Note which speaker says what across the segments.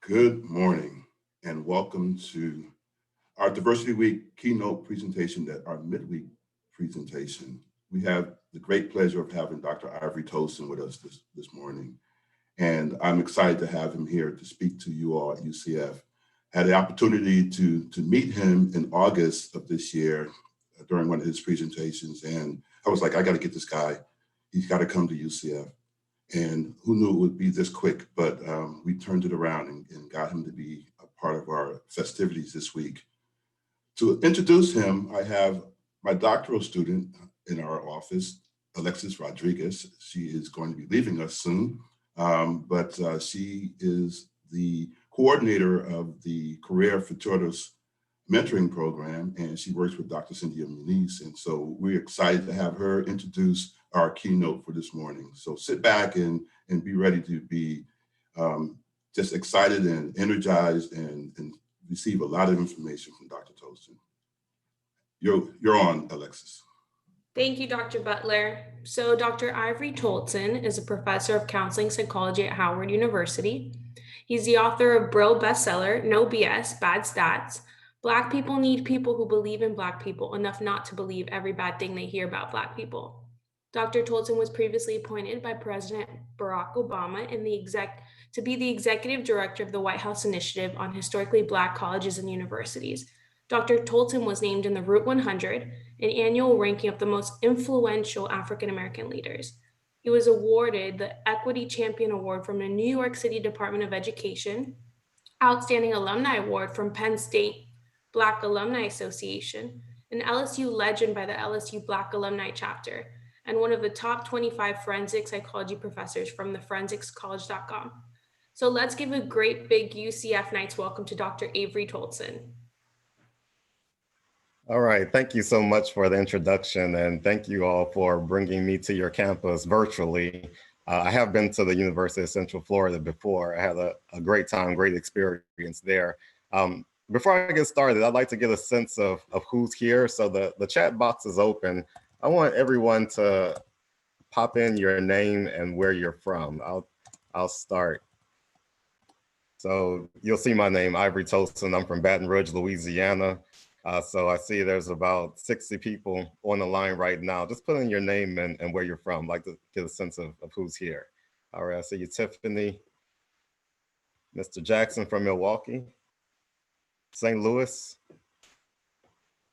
Speaker 1: Good morning and welcome to our Diversity Week keynote presentation, our midweek presentation. We have the great pleasure of having Dr. Ivory Toldson with us this morning. And I'm excited to have him here to speak to you all at UCF. Had the opportunity to meet him in August of this year during one of his presentations. And I was like, I got to get this guy. He's got to come to UCF. And who knew it would be this quick, but we turned it around and got him to be a part of our festivities this week. To introduce him, I have my doctoral student in our office, Alexis Rodriguez. She is going to be leaving us soon, but she is the coordinator of the Career Futuritos mentoring program, and she works with Dr. Cynthia Muniz. And so we're excited to have her introduce our keynote for this morning. So sit back and be ready to be just excited and energized and receive a lot of information from Dr. Toldson. You're on, Alexis.
Speaker 2: Thank you, Dr. Butler. So Dr. Ivory Toldson is a professor of counseling psychology at Howard University. He's the author of Brill bestseller, No BS, Bad Stats. Black people need people who believe in Black people enough not to believe every bad thing they hear about Black people. Dr. Toldson was previously appointed by President Barack Obama to be the executive director of the White House Initiative on Historically Black Colleges and Universities. Dr. Toldson was named in the Root 100, an annual ranking of the most influential African-American leaders. He was awarded the Equity Champion Award from the New York City Department of Education, Outstanding Alumni Award from Penn State Black Alumni Association, an LSU Legend by the LSU Black Alumni Chapter, and one of the top 25 forensic psychology professors from the forensicscollege.com. So let's give a great big UCF Nights welcome to Dr. Ivory Toldson.
Speaker 3: All right, thank you so much for the introduction, and thank you all for bringing me to your campus virtually. I have been to the University of Central Florida before. I had a great time, great experience there. Before I get started, I'd like to get a sense of who's here. So the chat box is open. I want everyone to pop in your name and where you're from. I'll start. So you'll see my name, Ivory Toldson. I'm from Baton Rouge, Louisiana. So I see there's about 60 people on the line right now. Just put in your name and where you're from. I'd like to get a sense of who's here. All right, I see you, Tiffany. Mr. Jackson from Milwaukee. St. Louis.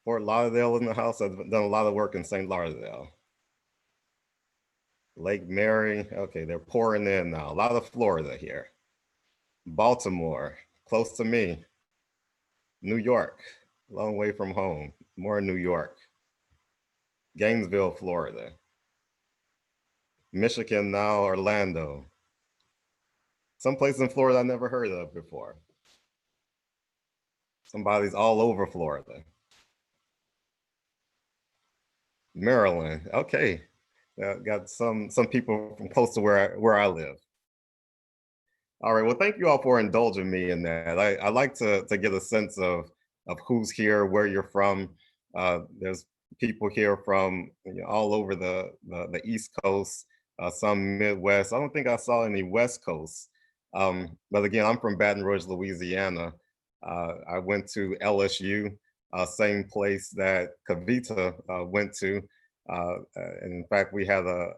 Speaker 3: Fort Lauderdale in the house. I've done a lot of work in St. Lauderdale. Lake Mary. Okay, they're pouring in now. A lot of Florida here. Baltimore, close to me. New York, long way from home. More New York. Gainesville, Florida. Michigan now, Orlando. Someplace in Florida I never heard of before. Somebody's all over Florida. Maryland, okay. Got some people from close to where I live. All right, well, thank you all for indulging me in that. I like to get a sense of who's here, where you're from. There's people here from all over the East Coast, some Midwest. I don't think I saw any West Coast. But again, I'm from Baton Rouge, Louisiana. I went to LSU, same place that Kavita went to. And in fact, we had a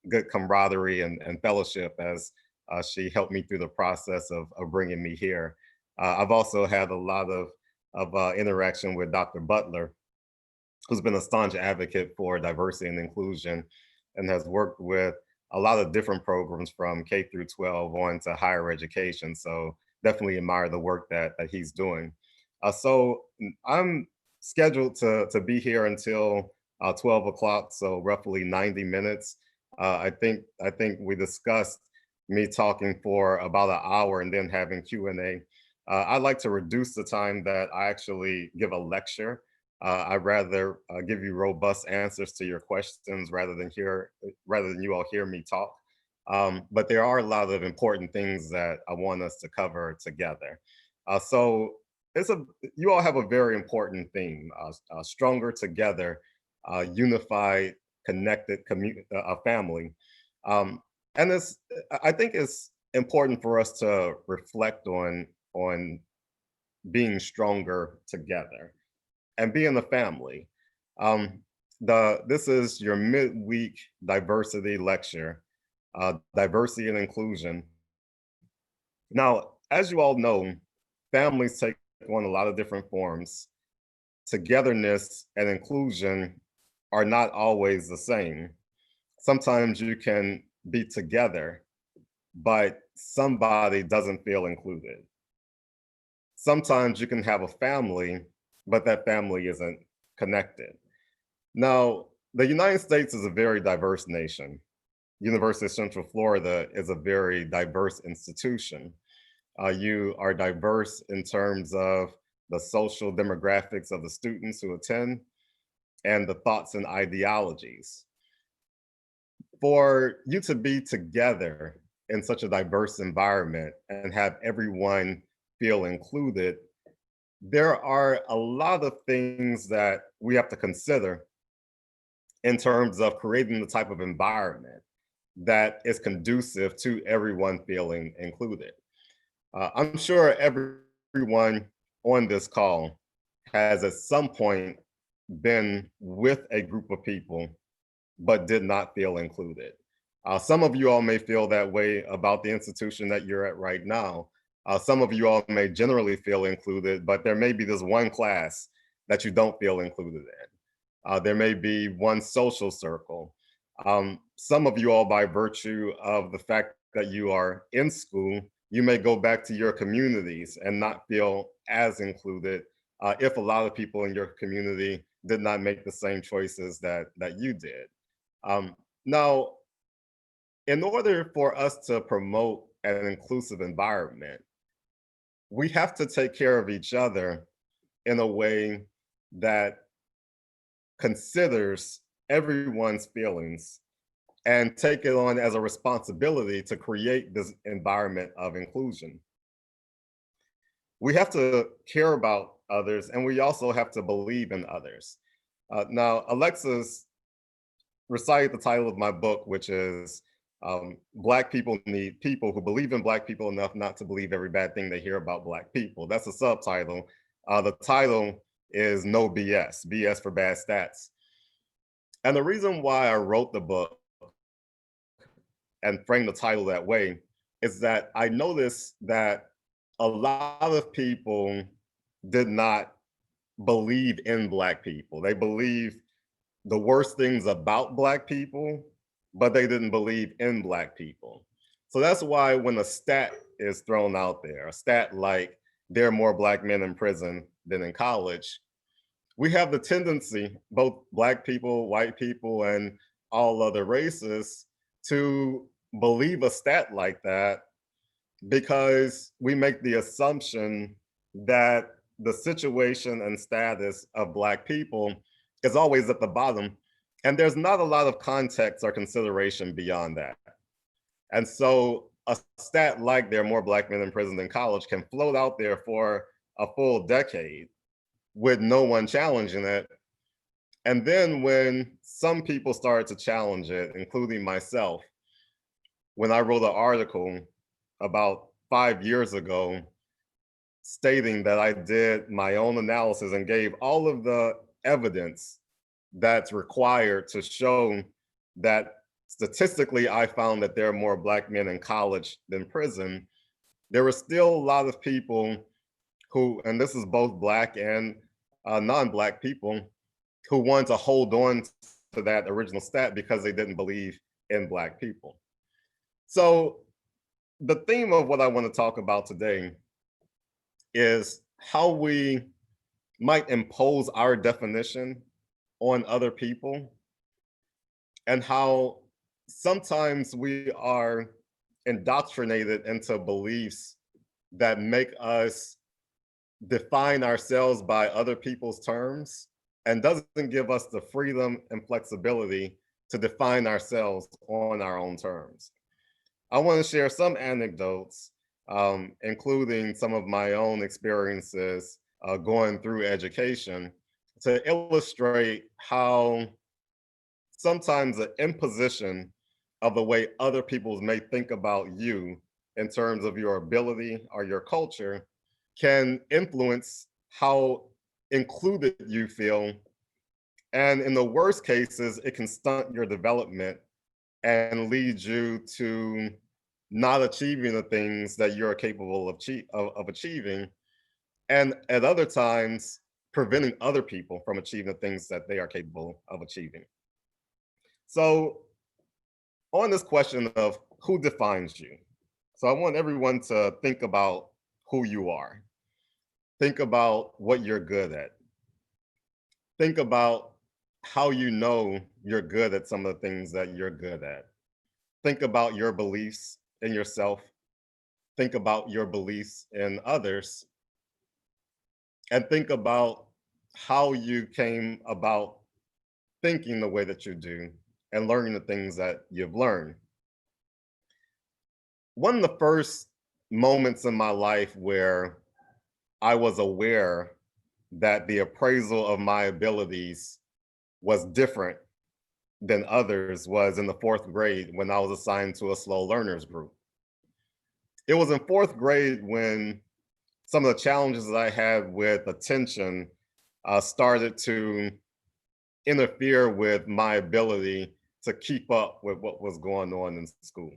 Speaker 3: good camaraderie and fellowship as she helped me through the process of bringing me here. I've also had a lot of interaction with Dr. Butler, who's been a staunch advocate for diversity and inclusion and has worked with a lot of different programs from K through 12 on to higher education. So definitely admire the work that he's doing. So I'm scheduled to be here until 12 o'clock, so roughly 90 minutes. I think we discussed me talking for about an hour and then having Q&A. I like to reduce the time that I actually give a lecture. I'd rather give you robust answers to your questions rather than you all hear me talk. But there are a lot of important things that I want us to cover together. So you all have a very important theme, stronger together, unified, connected family. And I think it's important for us to reflect on on being stronger together and being a family. This is your midweek diversity lecture, diversity and inclusion. Now, as you all know, families take on a lot of different forms. Togetherness and inclusion are not always the same. Sometimes you can be together, but somebody doesn't feel included. Sometimes you can have a family, but that family isn't connected. Now, the United States is a very diverse nation. University of Central Florida is a very diverse institution. You are diverse in terms of the social demographics of the students who attend and the thoughts and ideologies. For you to be together in such a diverse environment and have everyone feel included, there are a lot of things that we have to consider in terms of creating the type of environment that is conducive to everyone feeling included. I'm sure everyone on this call has at some point been with a group of people but did not feel included. Some of you all may feel that way about the institution that you're at right now. Some of you all may generally feel included, but there may be this one class that you don't feel included in. There may be one social circle. Some of you all, by virtue of the fact that you are in school, you may go back to your communities and not feel as included if a lot of people in your community did not make the same choices that you did. Now, in order for us to promote an inclusive environment, we have to take care of each other in a way that considers everyone's feelings and take it on as a responsibility to create this environment of inclusion. We have to care about others, and we also have to believe in others. Now, Alexis recited the title of my book, which is Black People Need People Who Believe in Black People Enough Not to Believe Every Bad Thing They Hear About Black People. That's a subtitle. The title is No BS, BS for Bad Stats. And the reason why I wrote the book and framed the title that way is that I noticed that a lot of people did not believe in Black people. They believed the worst things about Black people, but they didn't believe in Black people. So that's why when a stat is thrown out there, a stat like there are more Black men in prison than in college, we have the tendency, both Black people, white people, and all other races, to believe a stat like that because we make the assumption that the situation and status of Black people is always at the bottom, and there's not a lot of context or consideration beyond that. And so a stat like there are more Black men in prison than college can float out there for a full decade with no one challenging it. And then when some people started to challenge it, including myself, when I wrote an article about 5 years ago stating that I did my own analysis and gave all of the evidence that's required to show that statistically I found that there are more Black men in college than prison, there were still a lot of people who, and this is both Black and non-Black people, who wanted to hold on to that original stat because they didn't believe in Black people. So the theme of what I want to talk about today is how we might impose our definition on other people and how sometimes we are indoctrinated into beliefs that make us define ourselves by other people's terms and doesn't give us the freedom and flexibility to define ourselves on our own terms. I want to share some anecdotes, including some of my own experiences going through education, to illustrate how sometimes the imposition of the way other people may think about you in terms of your ability or your culture can influence how included you feel. And in the worst cases, it can stunt your development and lead you to not achieving the things that you're capable of achieving. And at other times, preventing other people from achieving the things that they are capable of achieving. So on this question of who defines you, so I want everyone to think about who you are. Think about what you're good at. Think about how you know you're good at some of the things that you're good at. Think about your beliefs in yourself. Think about your beliefs in others. And think about how you came about thinking the way that you do and learning the things that you've learned. One of the first moments in my life where I was aware that the appraisal of my abilities was different than others was in the 4th grade when I was assigned to a slow learners group. It was in 4th grade when some of the challenges that I had with attention started to interfere with my ability to keep up with what was going on in school.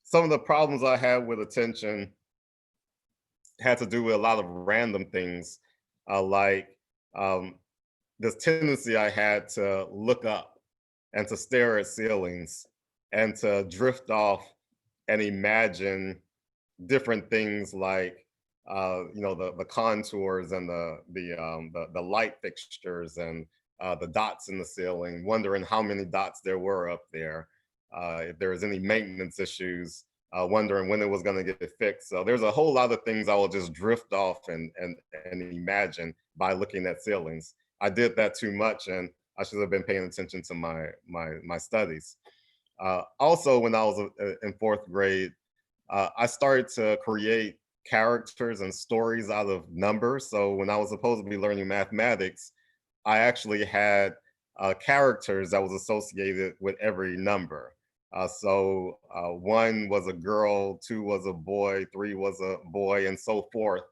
Speaker 3: Some of the problems I had with attention had to do with a lot of random things, like this tendency I had to look up and to stare at ceilings and to drift off and imagine different things like the contours and the light fixtures and the dots in the ceiling, wondering how many dots there were up there, if there was any maintenance issues, wondering when it was going to get fixed. So there's a whole lot of things I will just drift off and imagine by looking at ceilings. I did that too much, and I should have been paying attention to my studies. Also, when I was in 4th grade, I started to create characters and stories out of numbers. So when I was supposed to be learning mathematics, I actually had characters that was associated with every number. So 1 was a girl, 2 was a boy, 3 was a boy, and so forth.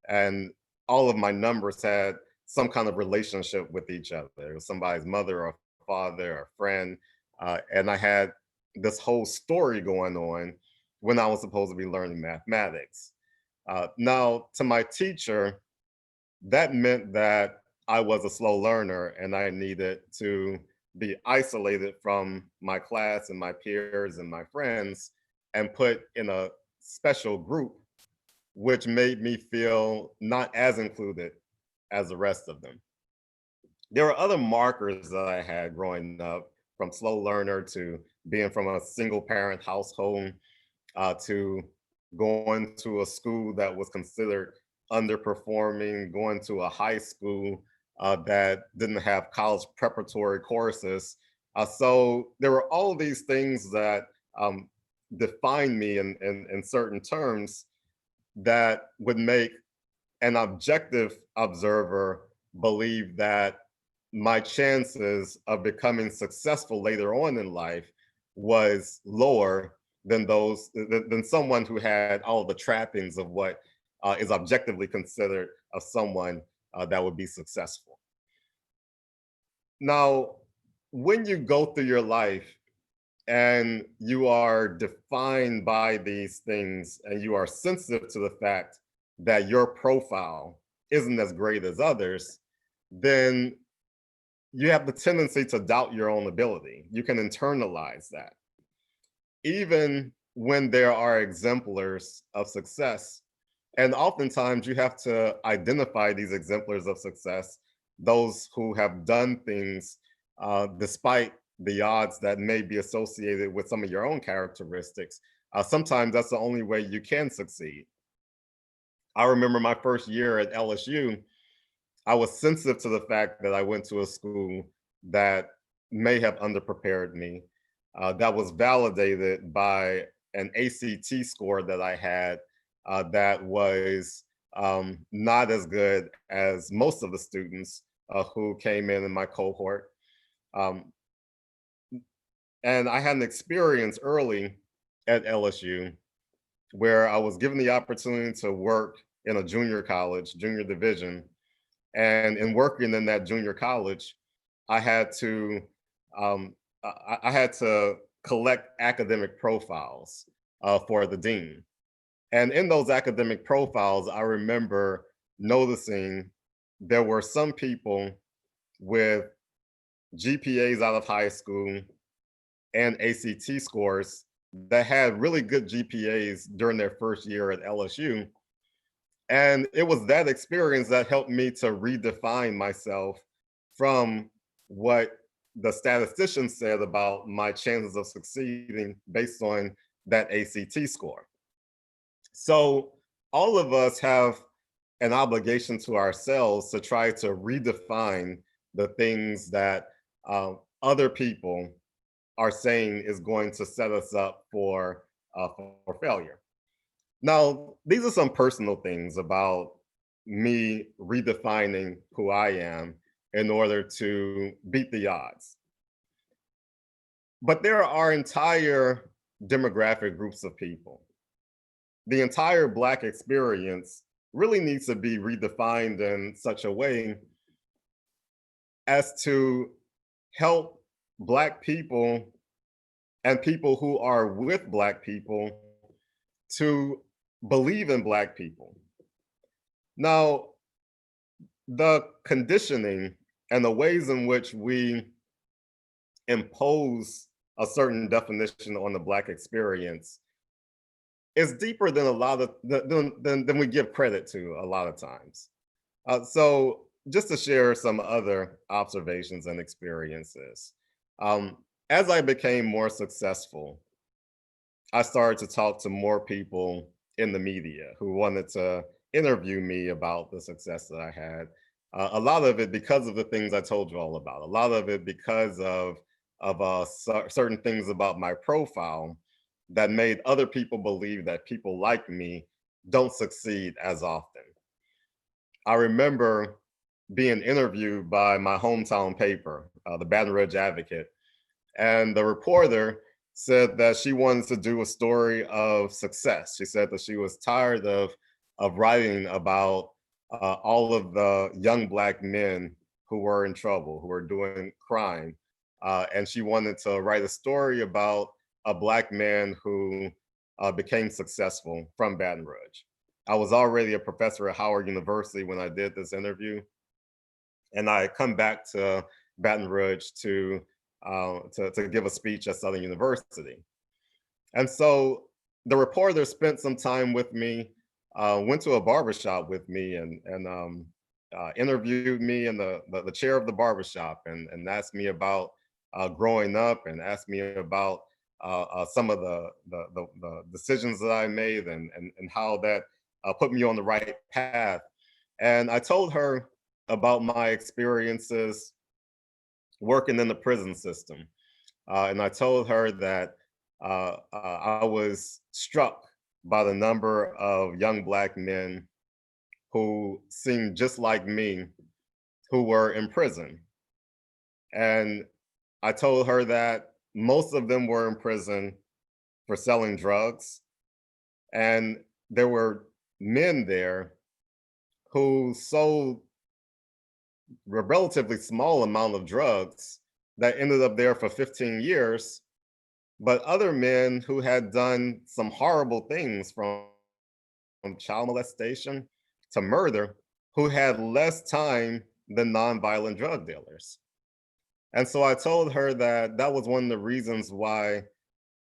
Speaker 3: And all of my numbers had some kind of relationship with each other. It was somebody's mother or father or friend. And I had this whole story going on when I was supposed to be learning mathematics. Now, to my teacher, that meant that I was a slow learner and I needed to be isolated from my class and my peers and my friends and put in a special group, which made me feel not as included as the rest of them. There were other markers that I had growing up, from slow learner to being from a single parent household, to going to a school that was considered underperforming, going to a high school that didn't have college preparatory courses. So there were all these things that defined me in certain terms that would make an objective observer believe that my chances of becoming successful later on in life was lower than someone who had all the trappings of what is objectively considered of someone that would be successful. Now, when you go through your life and you are defined by these things and you are sensitive to the fact that your profile isn't as great as others, then you have the tendency to doubt your own ability. You can internalize that. Even when there are exemplars of success, and oftentimes you have to identify these exemplars of success, those who have done things despite the odds that may be associated with some of your own characteristics. Sometimes that's the only way you can succeed. I remember my first year at LSU, I was sensitive to the fact that I went to a school that may have underprepared me. That was validated by an ACT score that I had that was not as good as most of the students who came in my cohort. And I had an experience early at LSU where I was given the opportunity to work in a junior college, junior division. And in working in that junior college, I had to I had to collect academic profiles for the dean. And in those academic profiles, I remember noticing there were some people with GPAs out of high school and ACT scores that had really good GPAs during their first year at LSU. And it was that experience that helped me to redefine myself from what the statistician said about my chances of succeeding based on that ACT score. So all of us have an obligation to ourselves to try to redefine the things that other people are saying is going to set us up for failure. Now, these are some personal things about me redefining who I am in order to beat the odds. But there are entire demographic groups of people. The entire Black experience really needs to be redefined in such a way as to help Black people and people who are with Black people to believe in Black people. Now, the conditioning and the ways in which we impose a certain definition on the Black experience is deeper than a lot of than we give credit to a lot of times. So just to share some other observations and experiences. As I became more successful, I started to talk to more people in the media who wanted to interview me about the success that I had. A lot of it because of the things I told you all about. A lot of it because of certain things about my profile that made other people believe that people like me don't succeed as often. I remember being interviewed by my hometown paper, the Baton Rouge Advocate, and the reporter said that she wanted to do a story of success. She said that she was tired of writing about all of the young Black men who were in trouble, who were doing crime. And she wanted to write a story about a Black man who became successful from Baton Rouge. I was already a professor at Howard University when I did this interview. And I come back to Baton Rouge to give a speech at Southern University. And so the reporter spent some time with me, went to a barbershop with me and interviewed me in the chair of the barbershop and asked me about growing up and asked me about some of the decisions that I made and how that put me on the right path. And I told her about my experiences working in the prison system. And I told her that I was struck by the number of young Black men who seemed just like me who were in prison. And I told her that most of them were in prison for selling drugs. And there were men there who sold a relatively small amount of drugs that ended up there for 15 years, but other men who had done some horrible things from child molestation to murder, who had less time than nonviolent drug dealers. And so I told her that that was one of the reasons why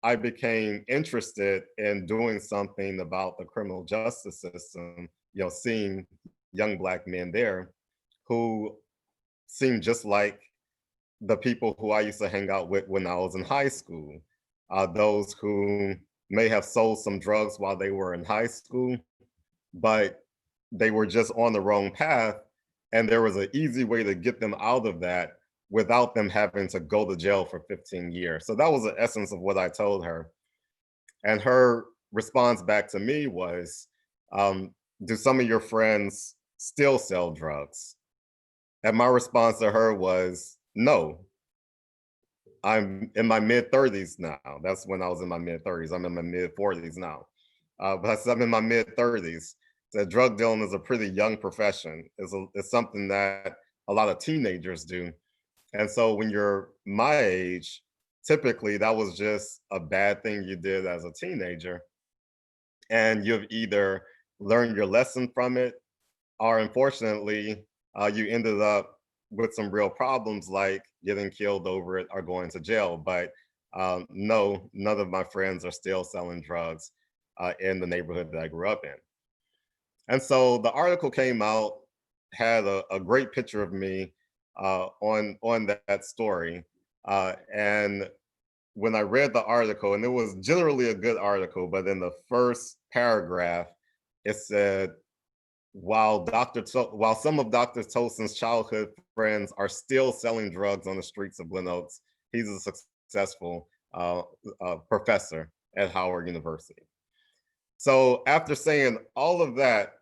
Speaker 3: I became interested in doing something about the criminal justice system, seeing young Black men there who seemed just like the people who I used to hang out with when I was in high school. Those who may have sold some drugs while they were in high school, but they were just on the wrong path. And there was an easy way to get them out of that without them having to go to jail for 15 years. So that was the essence of what I told her. And her response back to me was, do some of your friends still sell drugs? And my response to her was, no. I'm in my mid 30s now. That's when I was in my mid 30s. I'm in my mid 40s now. But I'm in my mid 30s. that drug dealing is a pretty young profession. It's something that a lot of teenagers do. And so when you're my age, typically that was just a bad thing you did as a teenager. And you've either learned your lesson from it, or unfortunately, you ended up with some real problems like getting killed over it or going to jail. But no, none of my friends are still selling drugs in the neighborhood that I grew up in. And so the article came out, had a great picture of me on that story. And when I read the article, and it was generally a good article, but in the first paragraph, it said, while some of Dr. Tolson's childhood friends are still selling drugs on the streets of Glen Oaks, he's a successful professor at Howard University. So after saying all of that,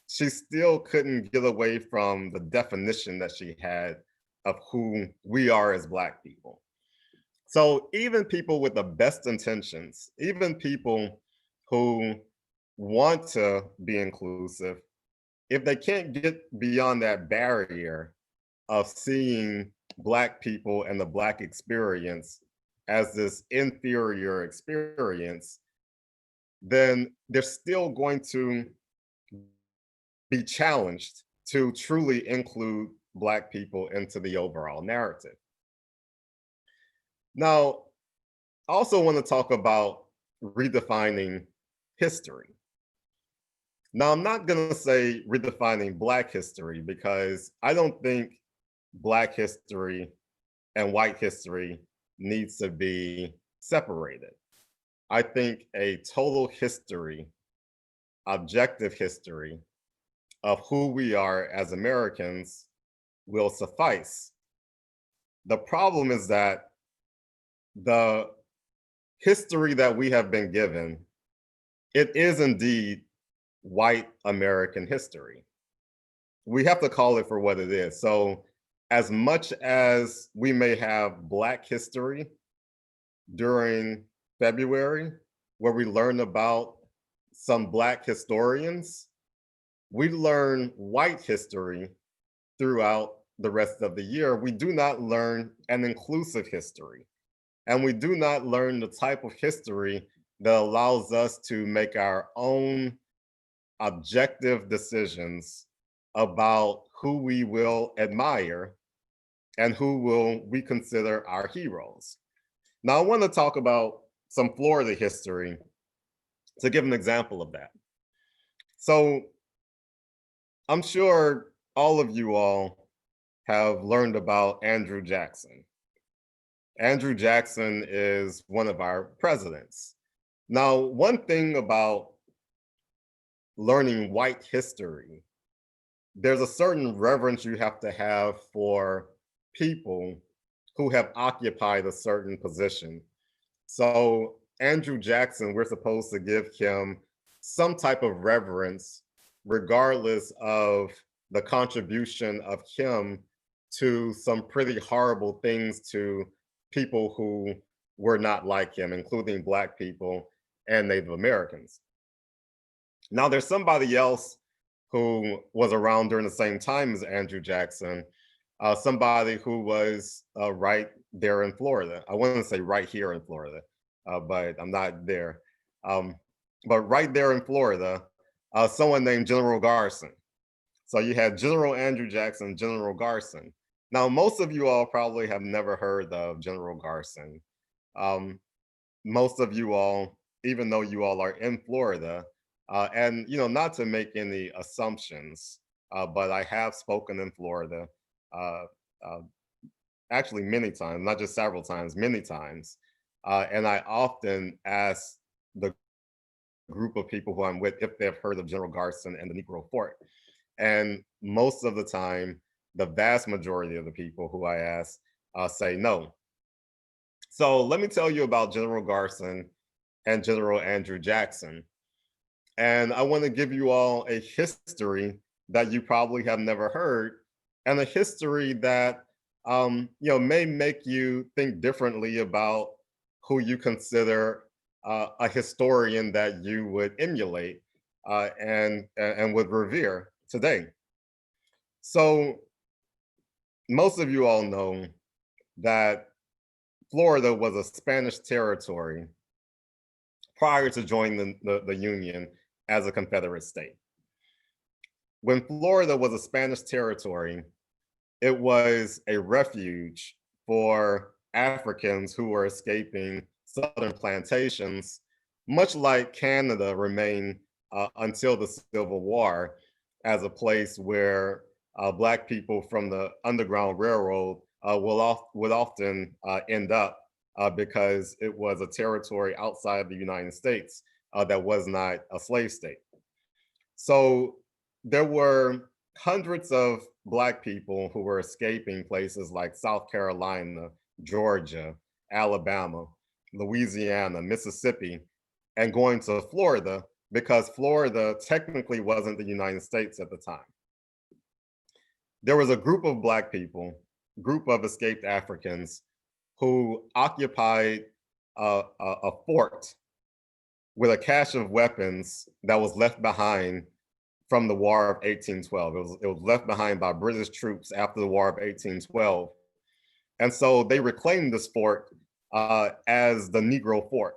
Speaker 3: she still couldn't get away from the definition that she had of who we are as Black people. So even people with the best intentions, even people who want to be inclusive, if they can't get beyond that barrier of seeing Black people and the Black experience as this inferior experience, then they're still going to be challenged to truly include Black people into the overall narrative. Now, I also want to talk about redefining history. Now, I'm not going to say redefining Black history because I don't think Black history and white history needs to be separated. I think a total history, objective history of who we are as Americans will suffice. The problem is that the history that we have been given, it is indeed white American history. We have to call it for what it is. So as much as we may have Black history during February, where we learn about some Black historians, we learn white history throughout the rest of the year. We do not learn an inclusive history. And we do not learn the type of history that allows us to make our own objective decisions about who we will admire and who will we consider our heroes. Now, I want to talk about some Florida history to give an example of that. So I'm sure all of you all have learned about Andrew Jackson. Andrew Jackson is one of our presidents. Now, one thing about learning white history, there's a certain reverence you have to have for people who have occupied a certain position. So Andrew Jackson, we're supposed to give him some type of reverence, regardless of the contribution of him to some pretty horrible things to people who were not like him, including Black people and Native Americans. Now, there's somebody else who was around during the same time as Andrew Jackson, somebody who was right there in Florida. I wouldn't say right here in Florida, but I'm not there. But right there in Florida, someone named General Garson. So you had General Andrew Jackson, General Garson. Now, most of you all probably have never heard of General Garson. Most of you all, even though you all are in Florida, and not to make any assumptions, but I have spoken in Florida, actually many times, not just several times, many times. And I often ask the group of people who I'm with if they've heard of General Garson and the Negro Fort. And most of the time, the vast majority of the people who I ask say no. So let me tell you about General Garson and General Andrew Jackson. And I want to give you all a history that you probably have never heard, and a history that may make you think differently about who you consider a historian that you would emulate. and would revere today. So most of you all know that Florida was a Spanish territory prior to joining the Union as a Confederate state. When Florida was a Spanish territory, it was a refuge for Africans who were escaping Southern plantations, much like Canada remained until the Civil War as a place where Black people from the Underground Railroad would often end up because it was a territory outside the United States that was not a slave state. So there were hundreds of Black people who were escaping places like South Carolina, Georgia, Alabama, Louisiana, Mississippi, and going to Florida because Florida technically wasn't the United States at the time. There was a group of Black people, group of escaped Africans who occupied a fort with a cache of weapons that was left behind from the War of 1812. It was left behind by British troops after the War of 1812. And so they reclaimed this fort as the Negro Fort.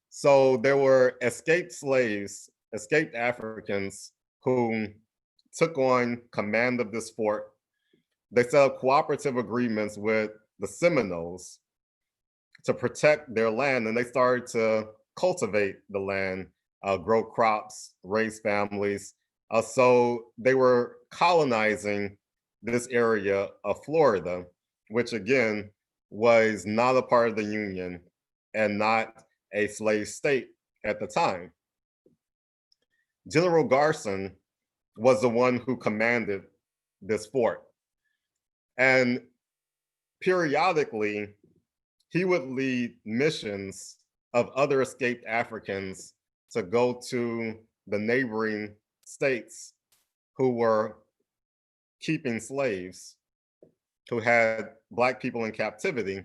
Speaker 3: So there were escaped slaves, escaped Africans who took on command of this fort. They set up cooperative agreements with the Seminoles to protect their land, and they started to cultivate the land, grow crops, raise families. So they were colonizing this area of Florida, which again was not a part of the Union and not a slave state at the time. General Garrison was the one who commanded this fort. And periodically, he would lead missions of other escaped Africans to go to the neighboring states who were keeping slaves, who had Black people in captivity,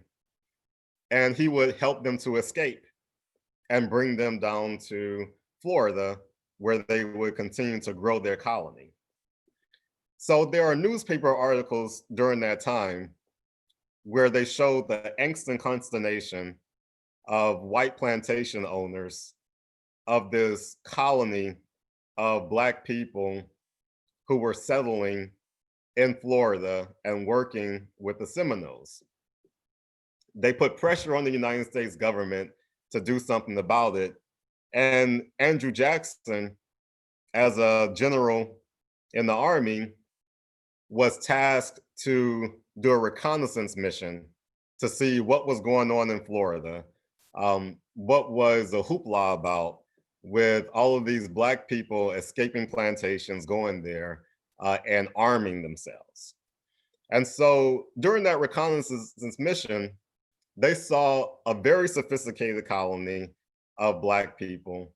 Speaker 3: and he would help them to escape and bring them down to Florida, where they would continue to grow their colony. So there are newspaper articles during that time where they showed the angst and consternation of white plantation owners of this colony of Black people who were settling in Florida and working with the Seminoles. They put pressure on the United States government to do something about it. And Andrew Jackson, as a general in the Army, was tasked to do a reconnaissance mission to see what was going on in Florida, what was the hoopla about with all of these Black people escaping plantations, going there and arming themselves. And so during that reconnaissance mission, they saw a very sophisticated colony of Black people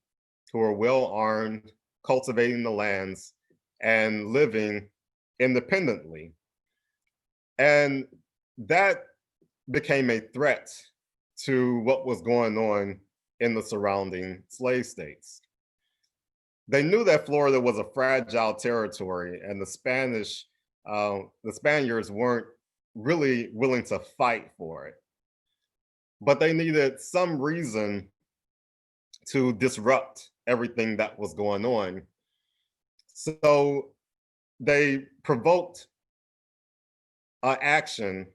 Speaker 3: who were well armed, cultivating the lands and living independently. And that became a threat to what was going on in the surrounding slave states. They knew that Florida was a fragile territory, and the Spaniards weren't really willing to fight for it. But they needed some reason to disrupt everything that was going on. So they provoked an action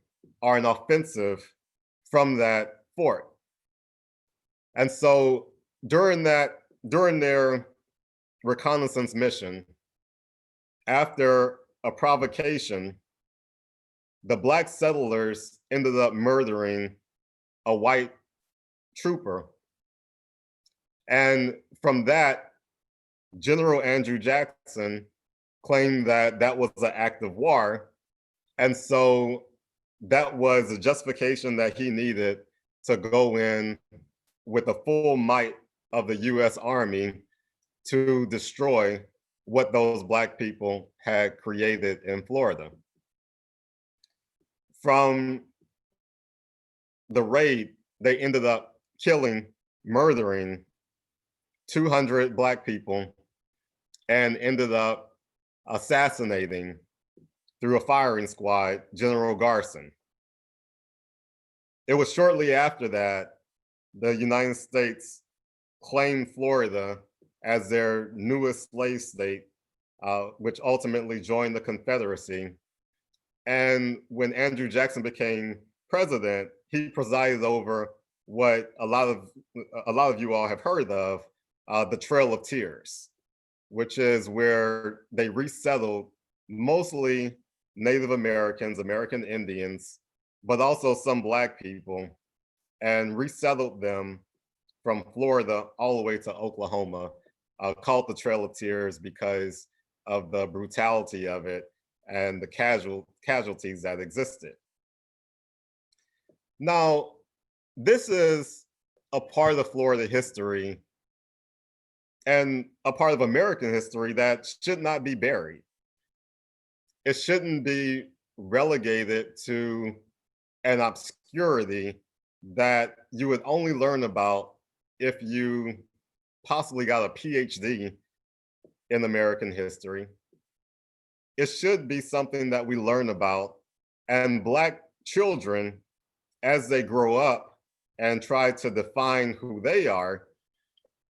Speaker 3: or an offensive from that fort. And so during their reconnaissance mission, after a provocation, the Black settlers ended up murdering a white trooper. And from that, General Andrew Jackson claimed that that was an act of war. And so that was a justification that he needed to go in with the full might of the US Army to destroy what those Black people had created in Florida. From the raid, they ended up killing, murdering 200 Black people and ended up assassinating through a firing squad General Garson. It was shortly after that the United States claimed Florida as their newest slave state, which ultimately joined the Confederacy. And when Andrew Jackson became president, he presided over what a lot of you all have heard of, the Trail of Tears, which is where they resettled mostly Native Americans, American Indians, but also some Black people, and resettled them from Florida all the way to Oklahoma, called the Trail of Tears because of the brutality of it and the casualties that existed. Now, this is a part of Florida history and a part of American history that should not be buried. It shouldn't be relegated to an obscurity that you would only learn about if you possibly got a PhD in American history. It should be something that we learn about, and Black children, as they grow up and try to define who they are,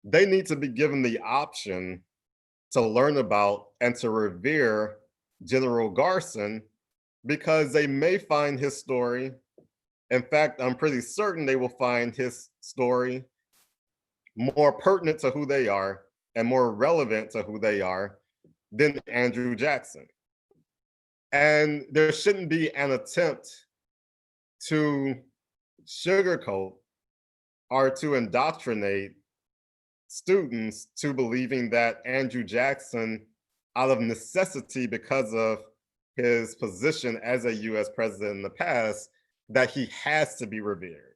Speaker 3: they need to be given the option to learn about and to revere General Garson, because they may find his story, in fact, I'm pretty certain they will find his story more pertinent to who they are and more relevant to who they are than Andrew Jackson. And there shouldn't be an attempt to sugarcoat or to indoctrinate students to believing that Andrew Jackson, out of necessity because of his position as a US president in the past, that he has to be revered.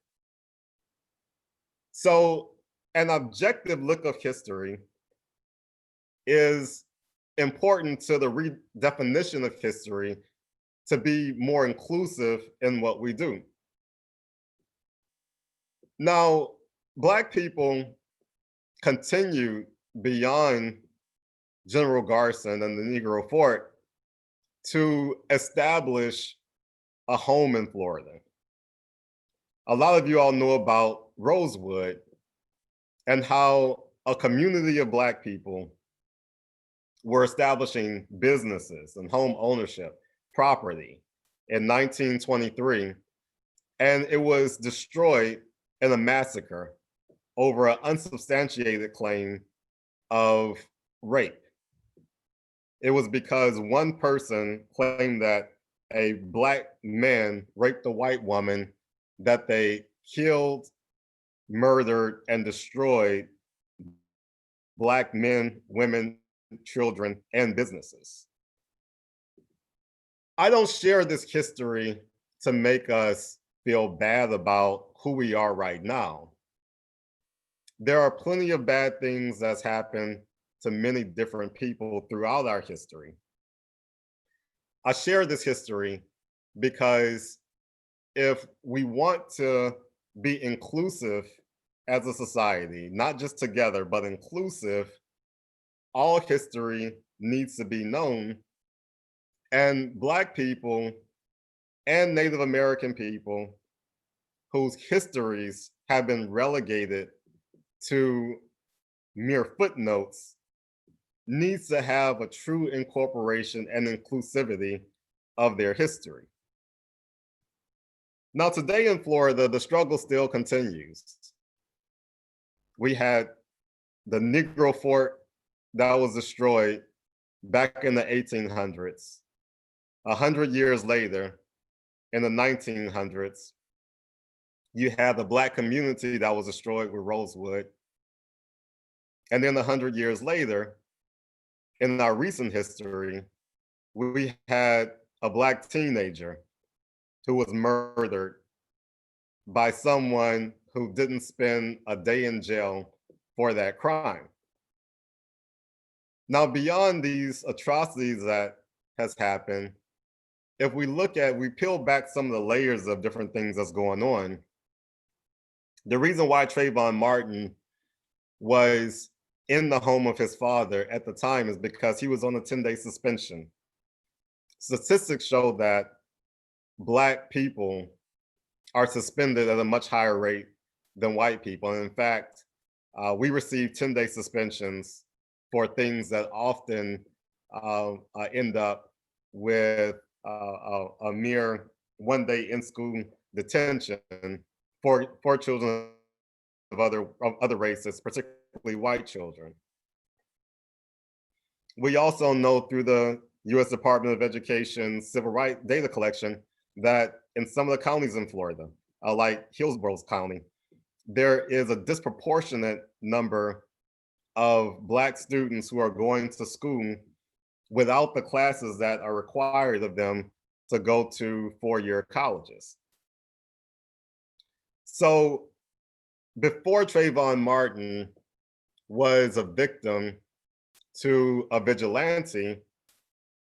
Speaker 3: So an objective look of history is important to the redefinition of history to be more inclusive in what we do. Now, Black people continued beyond General Garson and the Negro Fort to establish a home in Florida. A lot of you all know about Rosewood and how a community of Black people were establishing businesses and home ownership, property in 1923, and it was destroyed in a massacre over an unsubstantiated claim of rape. It was because one person claimed that a Black man raped a white woman, that they killed, murdered, and destroyed Black men, women, children, and businesses. I don't share this history to make us feel bad about who we are right now. There are plenty of bad things that's happened to many different people throughout our history. I share this history because if we want to be inclusive as a society, not just together, but inclusive, all history needs to be known. And Black people and Native American people whose histories have been relegated to mere footnotes needs to have a true incorporation and inclusivity of their history. Now, today in Florida, the struggle still continues. We had the Negro Fort that was destroyed back in the 1800s. 100 years later, in the 1900s, you had the Black community that was destroyed with Rosewood. And then 100 years later, in our recent history, we had a Black teenager who was murdered by someone who didn't spend a day in jail for that crime. Now, beyond these atrocities that has happened, if we peel back some of the layers of different things that's going on, the reason why Trayvon Martin was in the home of his father at the time is because he was on a 10-day suspension. Statistics show that Black people are suspended at a much higher rate than white people. And in fact, we receive 10-day suspensions for things that often end up with a mere 1 day in school detention for children of other races, particularly white children. We also know through the U.S. Department of Education civil rights data collection that in some of the counties in Florida, like Hillsborough County, there is a disproportionate number of Black students who are going to school without the classes that are required of them to go to four-year colleges. So before Trayvon Martin was a victim to a vigilante,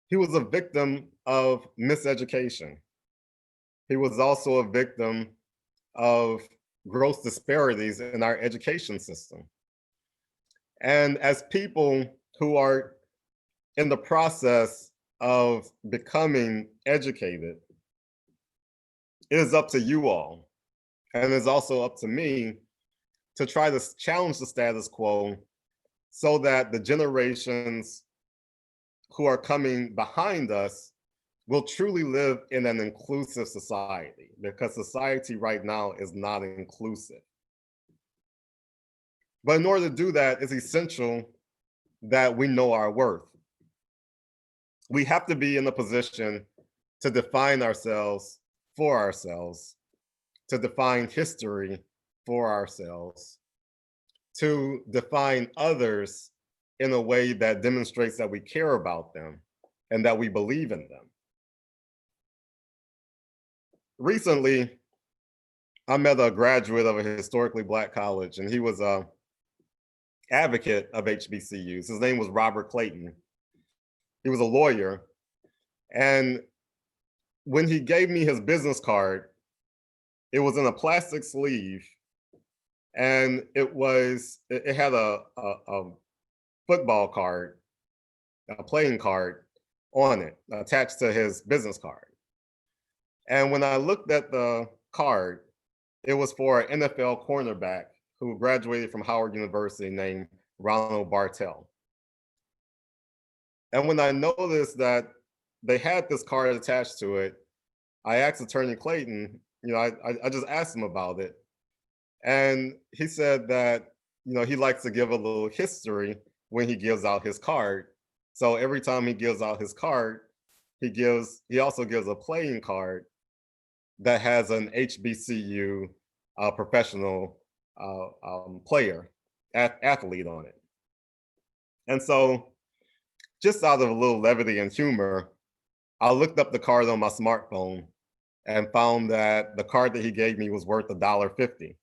Speaker 3: he was a victim of miseducation. He was also a victim of gross disparities in our education system. And as people who are in the process of becoming educated, it is up to you all, and it's also up to me to try to challenge the status quo so that the generations who are coming behind us will truly live in an inclusive society, because society right now is not inclusive. But in order to do that, it's essential that we know our worth. We have to be in a position to define ourselves for ourselves, to define history for ourselves, to define others in a way that demonstrates that we care about them and that we believe in them. Recently, I met a graduate of a historically Black college, and he was an advocate of HBCUs. His name was Robert Clayton. He was a lawyer. And when he gave me his business card, it was in a plastic sleeve, and it had a football card, a playing card on it, attached to his business card. And when I looked at the card, it was for an NFL cornerback who graduated from Howard University named Ronald Bartel. And when I noticed that they had this card attached to it, I asked Attorney Clayton, I just asked him about it. And he said that, he likes to give a little history when he gives out his card. So every time he gives out his card, he also gives a playing card that has an HBCU professional player, athlete on it. And so just out of a little levity and humor, I looked up the card on my smartphone and found that the card that he gave me was worth $1.50.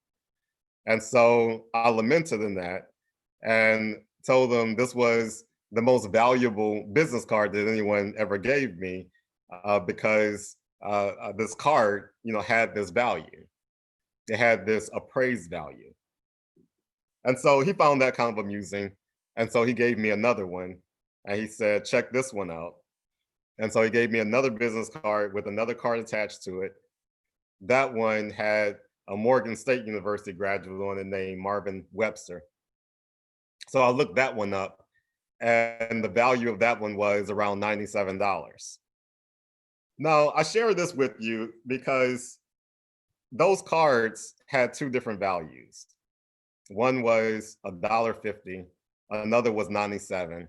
Speaker 3: And so I lamented in that and told him this was the most valuable business card that anyone ever gave me because this card, had this value. It had this appraised value. And so he found that kind of amusing. And so he gave me another one. And he said, check this one out. And so he gave me another business card with another card attached to it. That one had a Morgan State University graduate on it named Marvin Webster. So I looked that one up, and the value of that one was around $97. Now, I share this with you because those cards had two different values. One was $1.50, another was $97.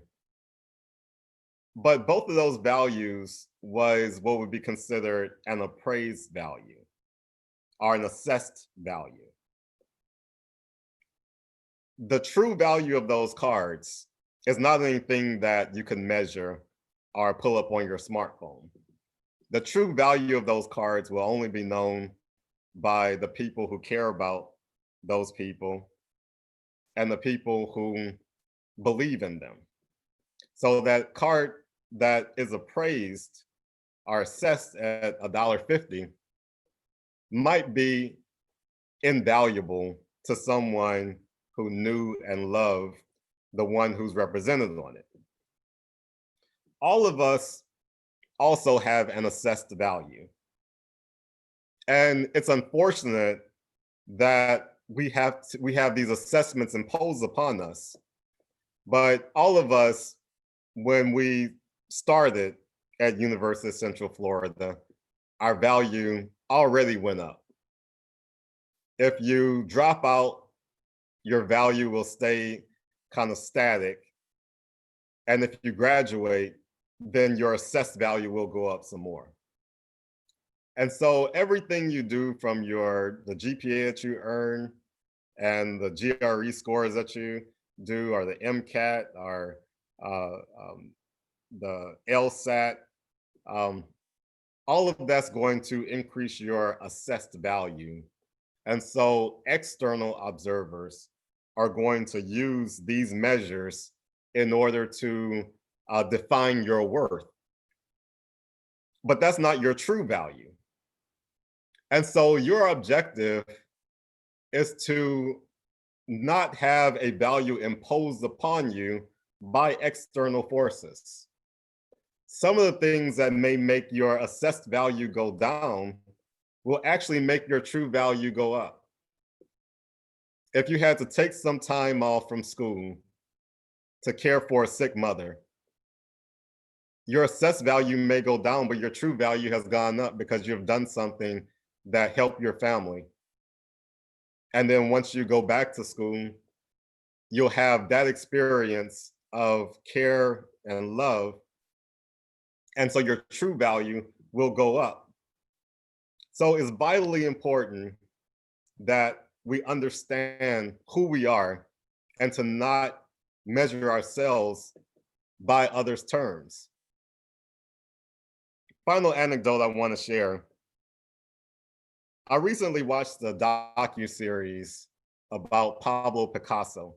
Speaker 3: But both of those values was what would be considered an appraised value or an assessed value. The true value of those cards is not anything that you can measure or pull up on your smartphone. The true value of those cards will only be known by the people who care about those people and the people who believe in them. So that card that is appraised or assessed at $1.50 might be invaluable to someone who knew and loved the one who's represented on it. All of us also have an assessed value. And it's unfortunate that we have these assessments imposed upon us. But all of us, when we started at University of Central Florida, our value already went up. If you drop out, your value will stay kind of static. And if you graduate, then your assessed value will go up some more. And so everything you do from the GPA that you earn and the GRE scores that you do, or the MCAT, or the LSAT, all of that's going to increase your assessed value. And so external observers are going to use these measures in order to define your worth. But that's not your true value. And so your objective is to not have a value imposed upon you by external forces. Some of the things that may make your assessed value go down will actually make your true value go up. If you had to take some time off from school to care for a sick mother, your assessed value may go down, but your true value has gone up because you've done something that helped your family. And then once you go back to school, you'll have that experience of care and love. And so your true value will go up. So it's vitally important that we understand who we are and to not measure ourselves by others' terms. Final anecdote I want to share. I recently watched the docuseries about Pablo Picasso.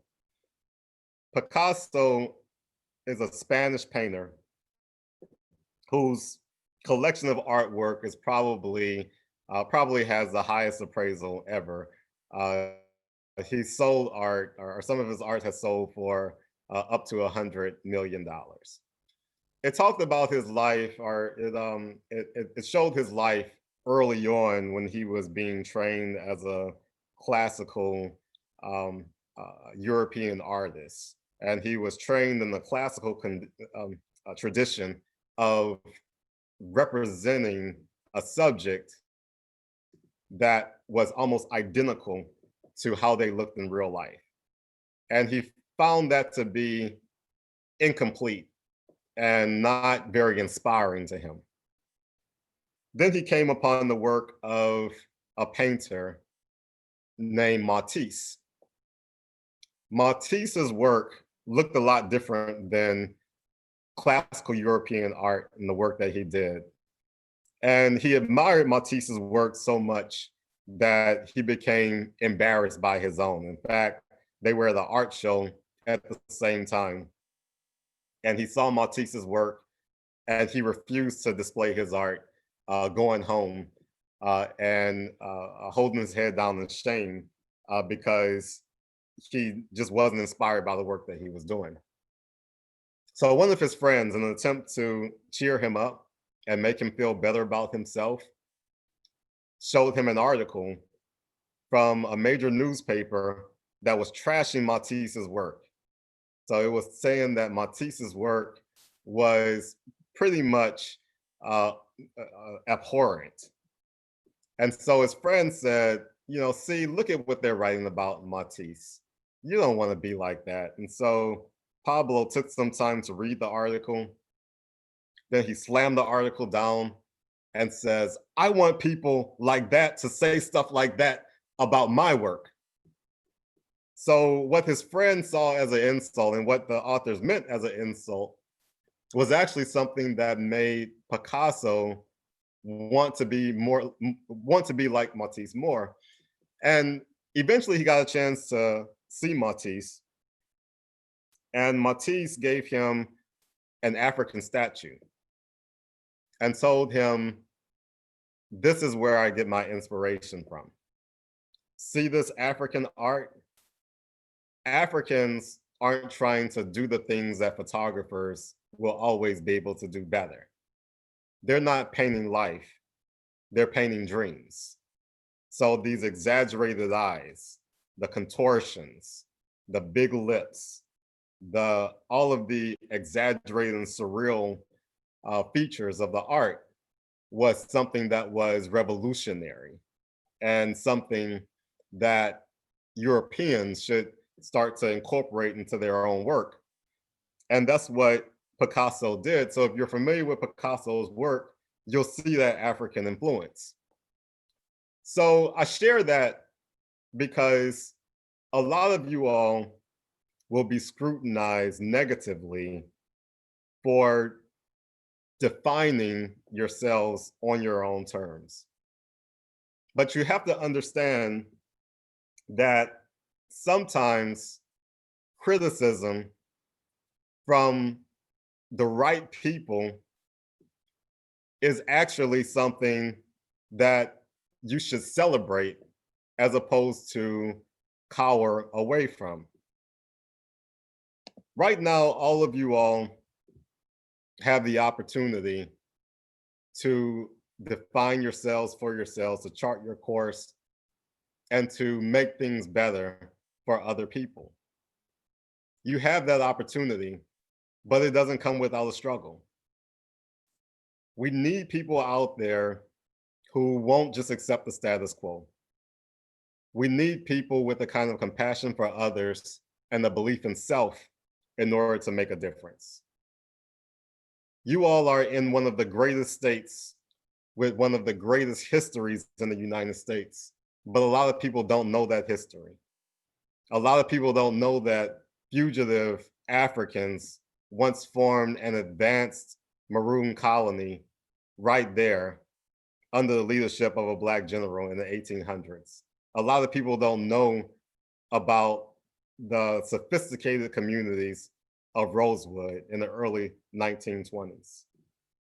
Speaker 3: Picasso is a Spanish painter whose collection of artwork is probably has the highest appraisal ever. He sold art, or some of his art has sold for up to $100 million. It talked about his life, or it showed his life early on when he was being trained as a classical European artist. And he was trained in the classical tradition of representing a subject that was almost identical to how they looked in real life. And he found that to be incomplete and not very inspiring to him. Then he came upon the work of a painter named Matisse. Matisse's work looked a lot different than classical European art and the work that he did. And he admired Matisse's work so much that he became embarrassed by his own. In fact, they were at the art show at the same time. And he saw Matisse's work and he refused to display his art, going home and holding his head down in shame because he just wasn't inspired by the work that he was doing. So one of his friends, in an attempt to cheer him up and make him feel better about himself, showed him an article from a major newspaper that was trashing Matisse's work. So it was saying that Matisse's work was pretty much abhorrent. And so his friend said, see, look at what they're writing about Matisse. You don't want to be like that. And so Pablo took some time to read the article. Then he slammed the article down and says, I want people like that to say stuff like that about my work. So what his friend saw as an insult and what the authors meant as an insult was actually something that made Picasso want to be like Matisse more. And eventually he got a chance to see Matisse, and Matisse gave him an African statue and told him, this is where I get my inspiration from. See this African art? Africans aren't trying to do the things that photographers will always be able to do better. They're not painting life, they're painting dreams. So these exaggerated eyes, the contortions, the big lips, all of the exaggerated and surreal features of the art was something that was revolutionary and something that Europeans should start to incorporate into their own work. And that's what Picasso did. So if you're familiar with Picasso's work, you'll see that African influence. So I share that because a lot of you all will be scrutinized negatively for defining yourselves on your own terms. But you have to understand that sometimes criticism from the right people is actually something that you should celebrate as opposed to cower away from. Right now, all of you all have the opportunity to define yourselves for yourselves, to chart your course, and to make things better for other people. You have that opportunity, but it doesn't come without a struggle. We need people out there who won't just accept the status quo. We need people with a kind of compassion for others and a belief in self in order to make a difference. You all are in one of the greatest states with one of the greatest histories in the United States, but a lot of people don't know that history. A lot of people don't know that fugitive Africans once formed an advanced maroon colony right there under the leadership of a Black general in the 1800s. A lot of people don't know about the sophisticated communities of Rosewood in the early 1920s.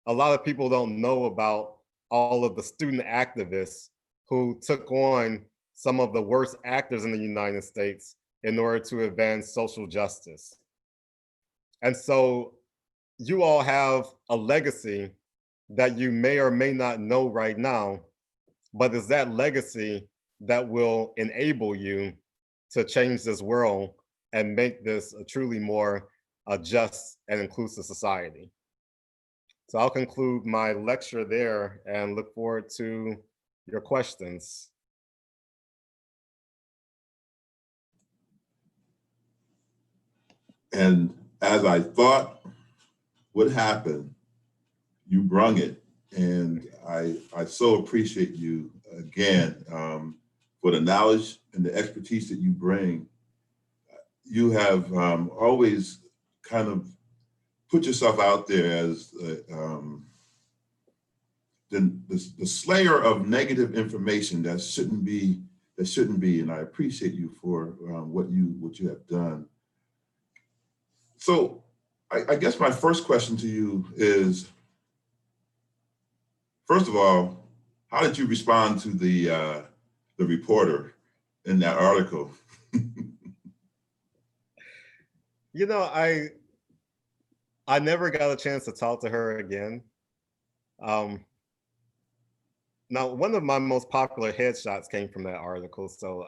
Speaker 3: A lot of people don't know about all of the student activists who took on some of the worst actors in the United States in order to advance social justice. And so you all have a legacy that you may or may not know right now, but it's that legacy that will enable you to change this world and make this a truly more just and inclusive society. So I'll conclude my lecture there and look forward to your questions.
Speaker 1: And as I thought would happen, you brung it. And I so appreciate you again for the knowledge and the expertise that you bring. You have always kind of put yourself out there as the slayer of negative information that shouldn't be, and I appreciate you for what you have done. So I guess my first question to you is, first of all, how did you respond to the reporter in that article?
Speaker 3: You know, I never got a chance to talk to her again. Now, one of my most popular headshots came from that article, so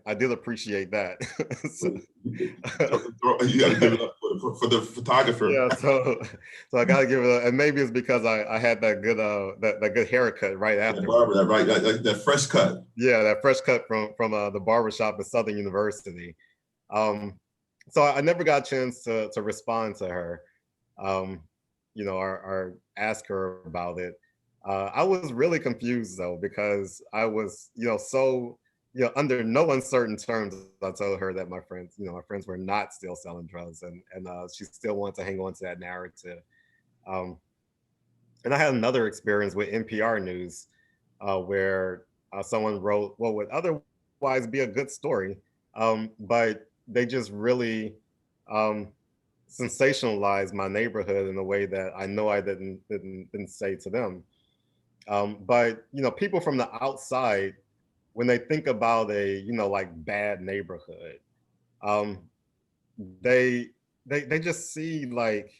Speaker 3: I did appreciate that. So,
Speaker 1: You got to give it up for the photographer.
Speaker 3: yeah, so I got to give it up, and maybe it's because I had that good that good haircut right after.
Speaker 1: That fresh cut.
Speaker 3: Yeah, that fresh cut from the barbershop at Southern University. So I never got a chance to respond to her, you know, or ask her about it. I was really confused though, because I was, you know, so, you know, under no uncertain terms, I told her that my friends were not still selling drugs, and she still wanted to hang on to that narrative. And I had another experience with NPR News where someone wrote what would otherwise be a good story, but they just really sensationalized my neighborhood in a way that I know I didn't say to them. But you know, people from the outside, when they think about a, you know, like bad neighborhood, they just see like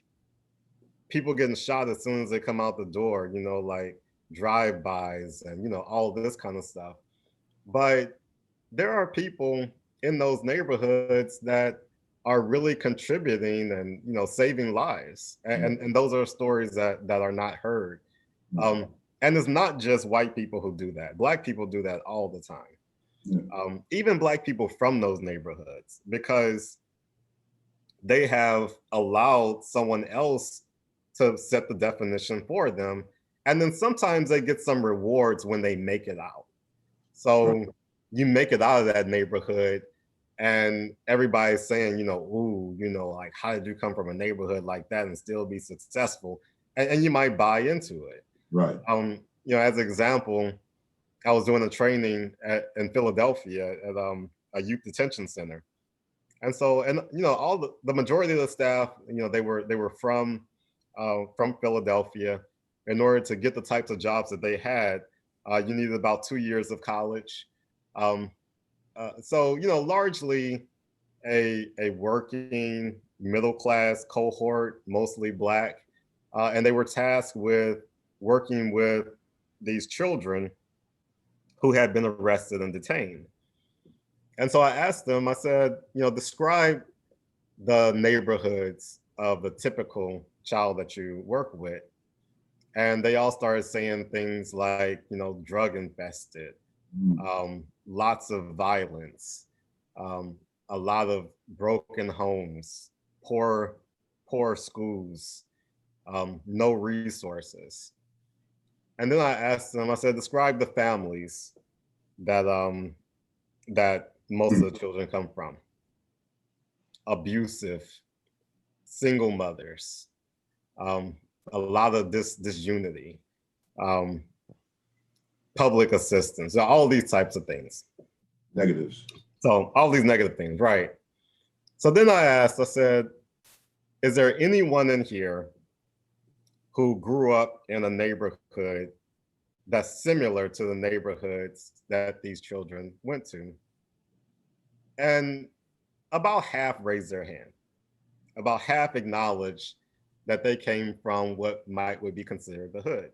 Speaker 3: people getting shot as soon as they come out the door, like drive-bys and all this kind of stuff. But there are people in those neighborhoods that are really contributing and saving lives, and those are stories that are not heard. And it's not just white people who do that. Black people do that all the time. Even Black people from those neighborhoods, because they have allowed someone else to set the definition for them. And then sometimes they get some rewards when they make it out. So you make it out of that neighborhood and everybody's saying, ooh, like, how did you come from a neighborhood like that and still be successful? And you might buy into it.
Speaker 1: Right.
Speaker 3: As an example, I was doing a training in Philadelphia at a youth detention center. And so, all the majority of the staff, they were from Philadelphia. In order to get the types of jobs that they had, you needed about 2 years of college. So, largely a working middle class cohort, mostly Black, and they were tasked with working with these children who had been arrested and detained. And so I asked them, I said, describe the neighborhoods of the typical child that you work with. And they all started saying things like, drug infested, lots of violence, a lot of broken homes, poor schools, no resources. And then I asked them, I said, describe the families that most of the children come from. Abusive, single mothers, a lot of disunity, public assistance, all these types of things.
Speaker 1: Negatives.
Speaker 3: So all these negative things, right? So then I said, is there anyone in here who grew up in a neighborhood that's similar to the neighborhoods that these children went to? And about half raised their hand. About half acknowledged that they came from what would be considered the hood.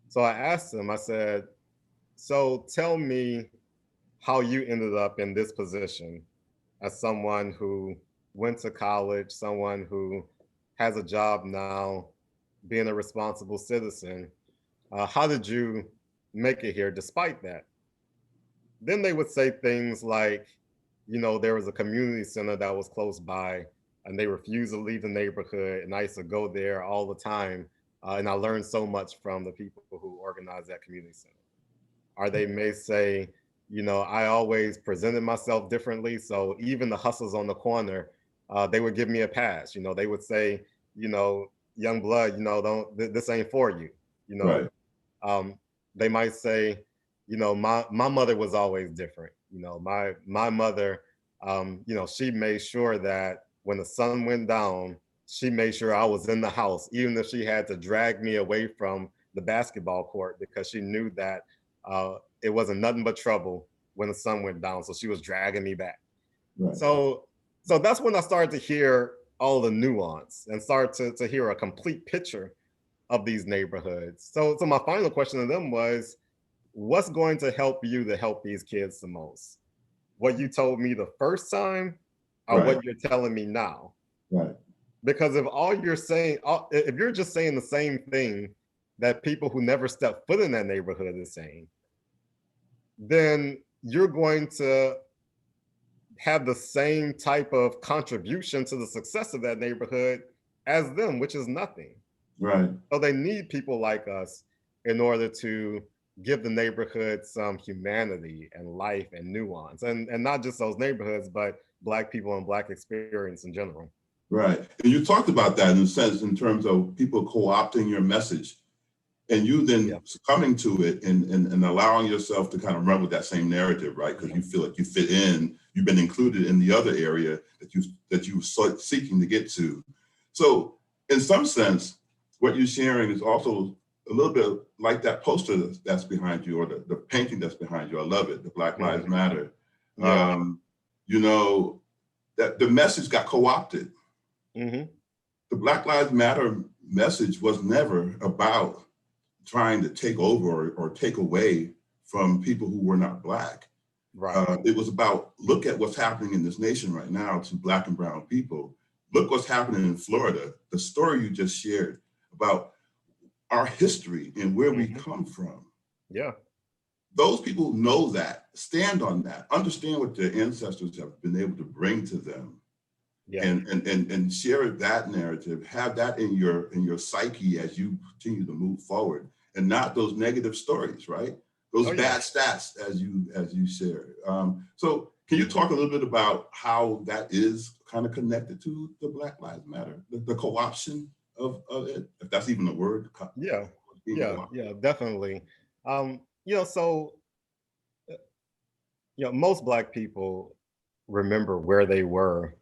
Speaker 3: So I asked them, I said, so tell me how you ended up in this position as someone who went to college, someone who has a job now, being a responsible citizen. How did you make it here despite that? Then they would say things like, there was a community center that was close by and they refused to leave the neighborhood. And I used to go there all the time. And I learned so much from the people who organized that community center. Or they may say, I always presented myself differently. So even the hustlers on the corner, they would give me a pass. They would say, young blood, this ain't for you.
Speaker 1: Right.
Speaker 3: They might say, my mother was always different. My mother, she made sure that when the sun went down, she made sure I was in the house, even if she had to drag me away from the basketball court, because she knew that it wasn't nothing but trouble when the sun went down. So she was dragging me back. Right. So that's when I started to hear all the nuance and start to hear a complete picture of these neighborhoods. So my final question to them was, what's going to help you to help these kids the most? What you told me the first time or right. What you're telling me now?
Speaker 1: Right.
Speaker 3: Because if you're just saying the same thing that people who never stepped foot in that neighborhood is saying, then you're going to have the same type of contribution to the success of that neighborhood as them, which is nothing.
Speaker 1: Right.
Speaker 3: So they need people like us in order to give the neighborhood some humanity and life and nuance, and not just those neighborhoods, but Black people and Black experience in general.
Speaker 1: Right. And you talked about that in a sense, in terms of people co-opting your message and you then succumbing to it and allowing yourself to kind of run with that same narrative, right? Because you feel like you fit in, you've been included in the other area that you were seeking to get to. So in some sense, what you're sharing is also a little bit like that poster that's behind you, or the painting that's behind you. I love it, the Black Lives Matter. that the message got co-opted.
Speaker 3: Mm-hmm.
Speaker 1: The Black Lives Matter message was never about trying to take over or take away from people who were not Black.
Speaker 3: Right.
Speaker 1: It was about, look at what's happening in this nation right now to Black and brown people. Look what's happening in Florida. The story you just shared about our history and where we come from.
Speaker 3: Yeah.
Speaker 1: Those people know that, stand on that, understand what their ancestors have been able to bring to them.
Speaker 3: Yeah.
Speaker 1: And share that narrative, have that in your psyche as you continue to move forward, and not those negative stories, right? Those bad stats as you share. So can you talk a little bit about how that is kind of connected to the Black Lives Matter, the co-option of it, if that's even a word?
Speaker 3: Yeah, definitely. So most Black people remember where they were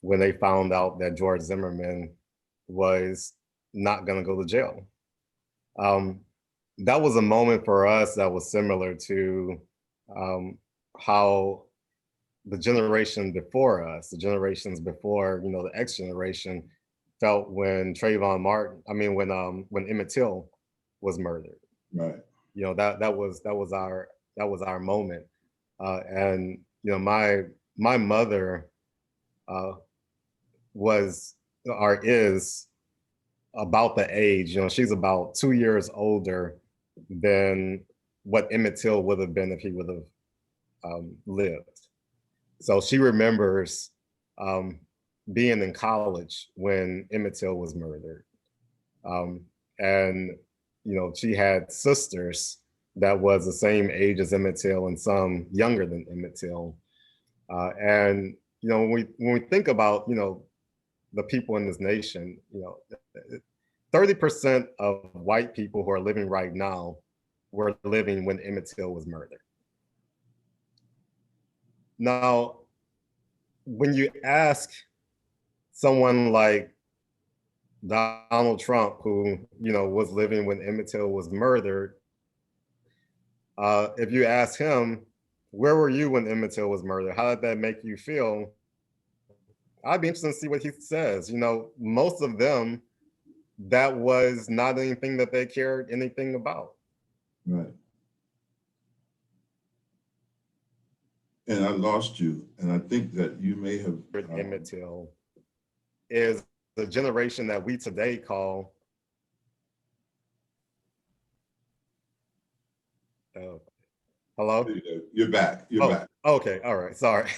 Speaker 3: when they found out that George Zimmerman was not going to go to jail. That was a moment for us that was similar to how the generation before us, the generations before, the X generation, felt when when Emmett Till was murdered.
Speaker 1: Right.
Speaker 3: That was our moment. And my mother is about the age, she's about 2 years older than what Emmett Till would have been if he would have lived. So she remembers being in college when Emmett Till was murdered. And she had sisters that was the same age as Emmett Till and some younger than Emmett Till. And when we think about the people in this nation, 30% of white people who are living right now were living when Emmett Till was murdered. Now, when you ask someone like Donald Trump, who was living when Emmett Till was murdered, if you ask him, where were you when Emmett Till was murdered? How did that make you feel? I'd be interested to see what he says. Most of them, that was not anything that they cared anything about.
Speaker 1: Right. And I lost you, and I think that you may have.
Speaker 3: Emmett Till is the generation that we today call. Hello?
Speaker 1: You're back. You're back.
Speaker 3: Okay. All right. Sorry.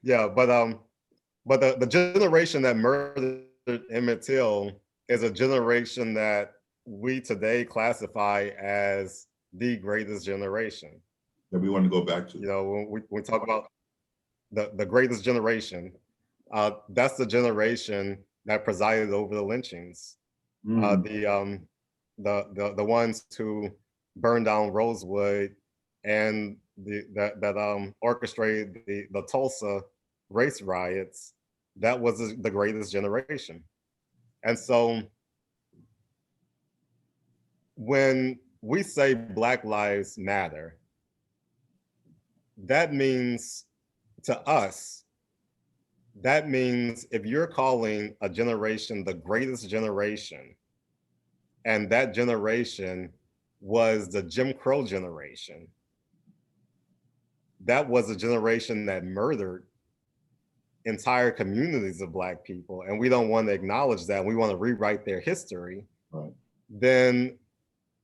Speaker 3: Yeah, but the generation that murdered Emmett Till is a generation that we today classify as the greatest generation.
Speaker 1: That we want to go back to.
Speaker 3: When we talk about the greatest generation, that's the generation that presided over the lynchings. The ones who burned down Rosewood and that orchestrated the Tulsa race riots. That was the greatest generation. And so when we say Black Lives Matter, that means to us, that means if you're calling a generation the greatest generation, and that generation was the Jim Crow generation, that was a generation that murdered entire communities of Black people, and we don't want to acknowledge that, we want to rewrite their history,
Speaker 1: right,
Speaker 3: then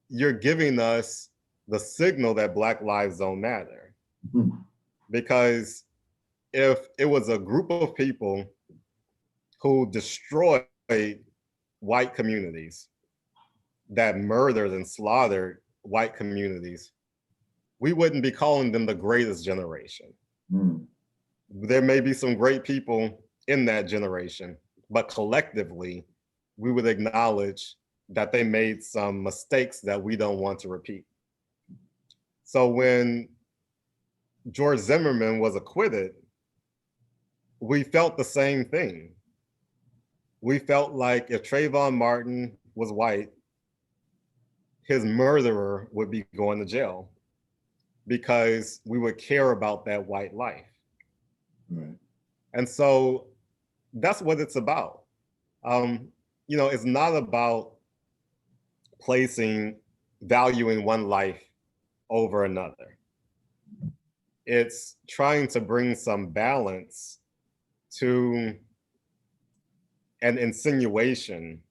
Speaker 3: you're giving us the signal that Black lives don't matter. Mm-hmm. Because if it was a group of people who destroyed white communities, that murdered and slaughtered white communities, we wouldn't be calling them the greatest generation. Mm. There may be some great people in that generation, but collectively, we would acknowledge that they made some mistakes that we don't want to repeat. So when George Zimmerman was acquitted, we felt the same thing. We felt like if Trayvon Martin was white, his murderer would be going to jail because we would care about that white life. Right. And so that's what it's about. It's not about valuing one life over another. It's trying to bring some balance to an insinuation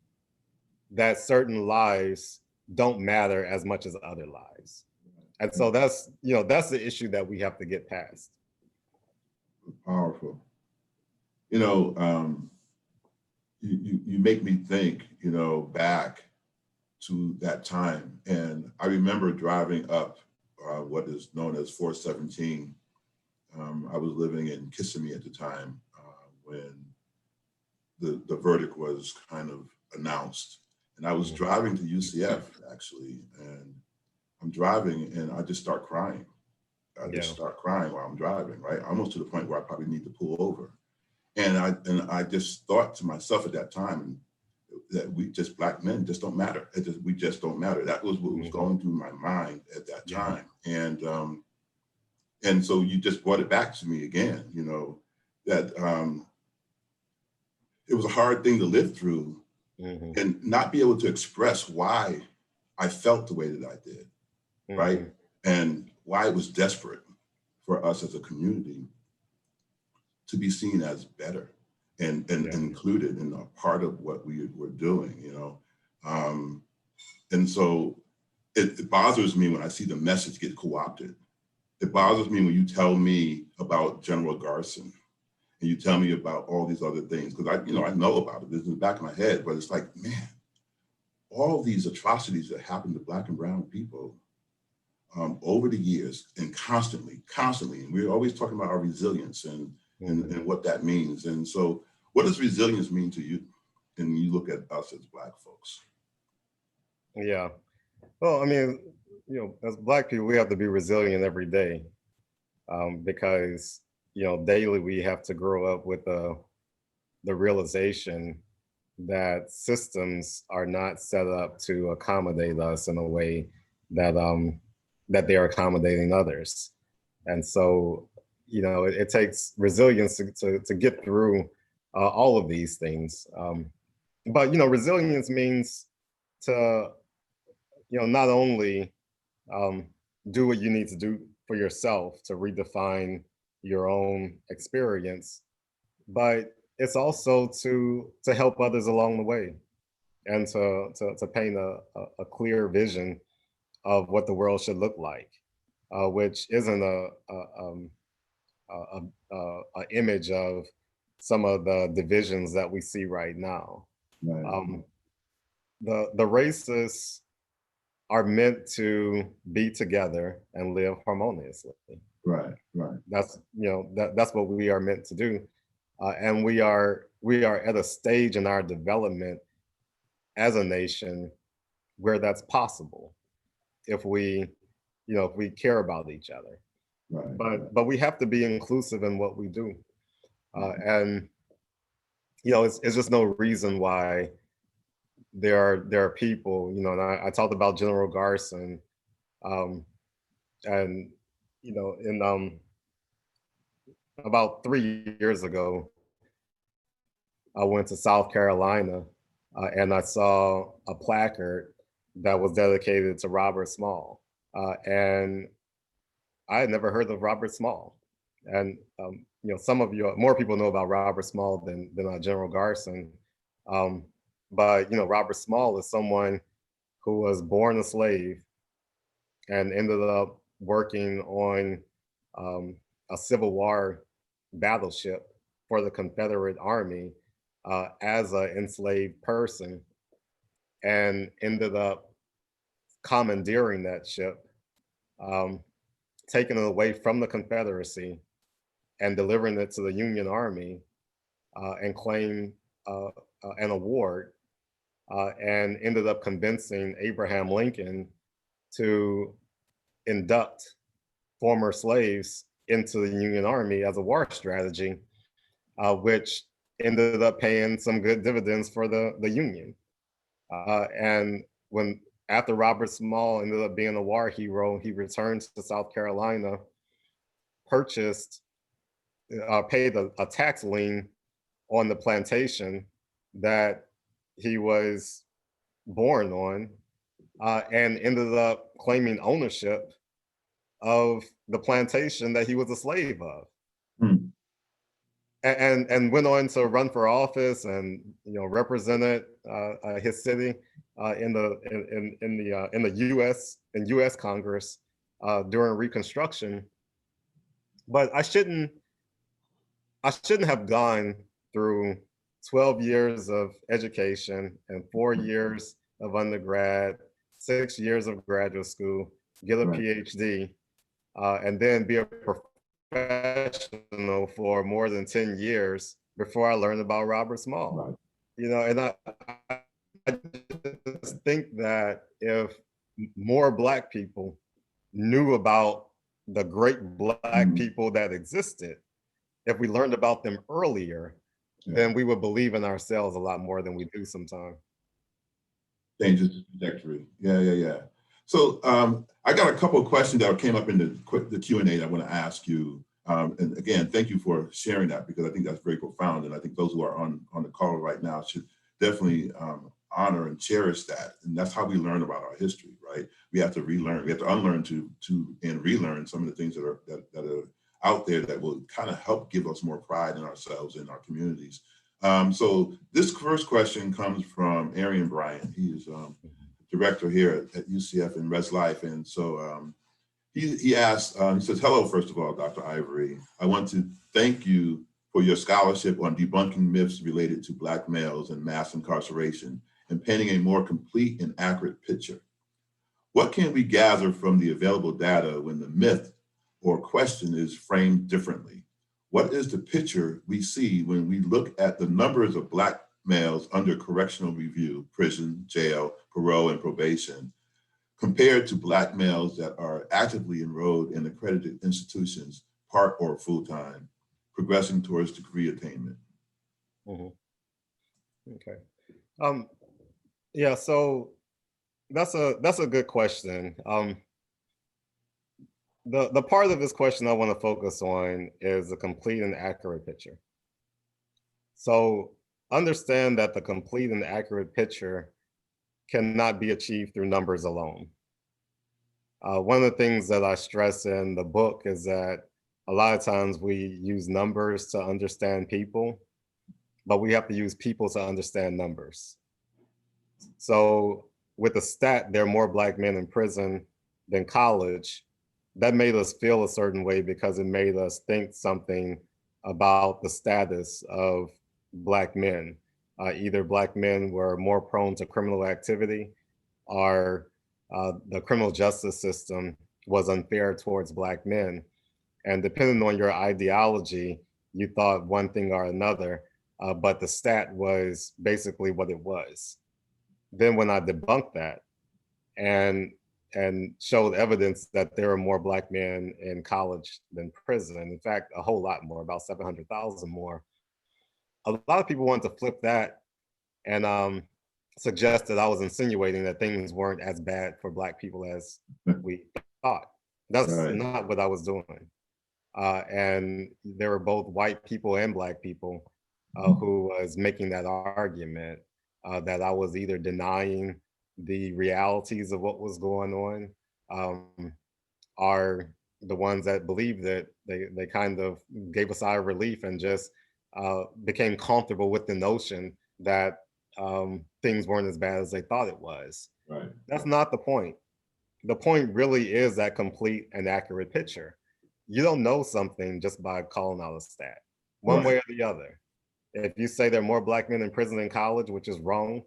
Speaker 3: that certain lives don't matter as much as other lives. And so that's the issue that we have to get past.
Speaker 1: Powerful. You make me think, back to that time. And I remember driving up what is known as 417. I was living in Kissimmee at the time when the verdict was kind of announced. And I was driving to UCF actually, and I'm driving and I just start crying. I just start crying while I'm driving, right? Almost to the point where I probably need to pull over. And I just thought to myself at that time that we just Black men just don't matter. We just don't matter. That was what was going through my mind at that time. And so you just brought it back to me again, that it was a hard thing to live through and not be able to express why I felt the way that I did, right? And why it was desperate for us as a community to be seen as better and included in a part of what we were doing, and so it bothers me when I see the message get co-opted. It bothers me when you tell me about General Garson and you tell me about all these other things, because I know about it. It's in the back of my head, but it's like, man, all these atrocities that happen to Black and brown people over the years and constantly, and we're always talking about our resilience and what that means. And so what does resilience mean to you? And you look at us as Black folks.
Speaker 3: Yeah. Well, I mean, as Black people, we have to be resilient every day because, daily we have to grow up with the realization that systems are not set up to accommodate us in a way that that they are accommodating others. And so, it takes resilience to get through all of these things. But, resilience means to, not only do what you need to do for yourself to redefine your own experience, but it's also to help others along the way and to paint a clear vision of what the world should look like, which isn't a image of some of the divisions that we see right now.
Speaker 1: Right.
Speaker 3: The racists are meant to be together and live harmoniously.
Speaker 1: Right.
Speaker 3: That's that's what we are meant to do, and we are at a stage in our development as a nation where that's possible if we care about each other.
Speaker 1: Right.
Speaker 3: But we have to be inclusive in what we do, and it's just no reason why there are people, and I talked about General Garson, and in about 3 years ago, I went to South Carolina, and I saw a placard that was dedicated to Robert Small, and I had never heard of Robert Small, and some of you, more people know about Robert Small than General Garson, but Robert Small is someone who was born a slave and ended up working on a Civil War battleship for the Confederate Army as an enslaved person, and ended up commandeering that ship, taking it away from the Confederacy and delivering it to the Union Army, and claimed an award, and ended up convincing Abraham Lincoln to induct former slaves into the Union Army as a war strategy, which ended up paying some good dividends for the Union. And after Robert Small ended up being a war hero, he returned to South Carolina, purchased paid a tax lien on the plantation that he was born on, and ended up claiming ownership of the plantation that he was a slave of.
Speaker 1: Hmm.
Speaker 3: And went on to run for office and represented his city in the U.S. Congress during Reconstruction. But I shouldn't have gone through 12 years of education and 4 years of undergrad, 6 years of graduate school, get a
Speaker 1: Right.
Speaker 3: PhD, and then be a professional for more than 10 years before I learned about Robert Small.
Speaker 1: Right.
Speaker 3: And I just think that if more Black people knew about the great Black people that existed, if we learned about them earlier, then we would believe in ourselves a lot more than we do sometimes.
Speaker 1: Dangerous trajectory. Yeah. So I got a couple of questions that came up in the Q&A that I want to ask you. And again, thank you for sharing that, because I think that's very profound. And I think those who are on the call right now should definitely honor and cherish that. And that's how we learn about our history, right? We have to relearn, we have to unlearn and relearn some of the things that are out there that will kind of help give us more pride in ourselves and our communities. So this first question comes from Arian Bryant. He is director here at UCF in Res Life. And so he asked, he says, hello, first of all, Dr. Ivory. I want to thank you for your scholarship on debunking myths related to Black males and mass incarceration and painting a more complete and accurate picture. What can we gather from the available data when the myth or question is framed differently? What is the picture we see when we look at the numbers of Black males under correctional review, prison, jail, parole, and probation, compared to Black males that are actively enrolled in accredited institutions, part or full-time, progressing towards degree attainment?
Speaker 3: Okay. Yeah, so that's a good question. The part of this question I want to focus on is a complete and accurate picture. So understand that the complete and accurate picture cannot be achieved through numbers alone. One of the things that I stress in the book is that a lot of times we use numbers to understand people, but we have to use people to understand numbers. So with the stat, there are more Black men in prison than college, that made us feel a certain way because it made us think something about the status of Black men. Either Black men were more prone to criminal activity, or the criminal justice system was unfair towards Black men. And depending on your ideology, you thought one thing or another, but the stat was basically what it was. Then when I debunked that and showed evidence that there are more Black men in college than prison, in fact, a whole lot more, about 700,000 more, a lot of people wanted to flip that and suggest that I was insinuating that things weren't as bad for Black people as we thought. That's not what I was doing. And there were both white people and Black people who was making that argument that I was either denying the realities of what was going on, are the ones that believed that they kind of gave a sigh of relief and just became comfortable with the notion that things weren't as bad as they thought it was.
Speaker 1: Right.
Speaker 3: That's not the point. The point really is that complete and accurate picture. You don't know something just by calling out a stat, one way or the other. If you say there are more Black men in prison than college, which is wrong,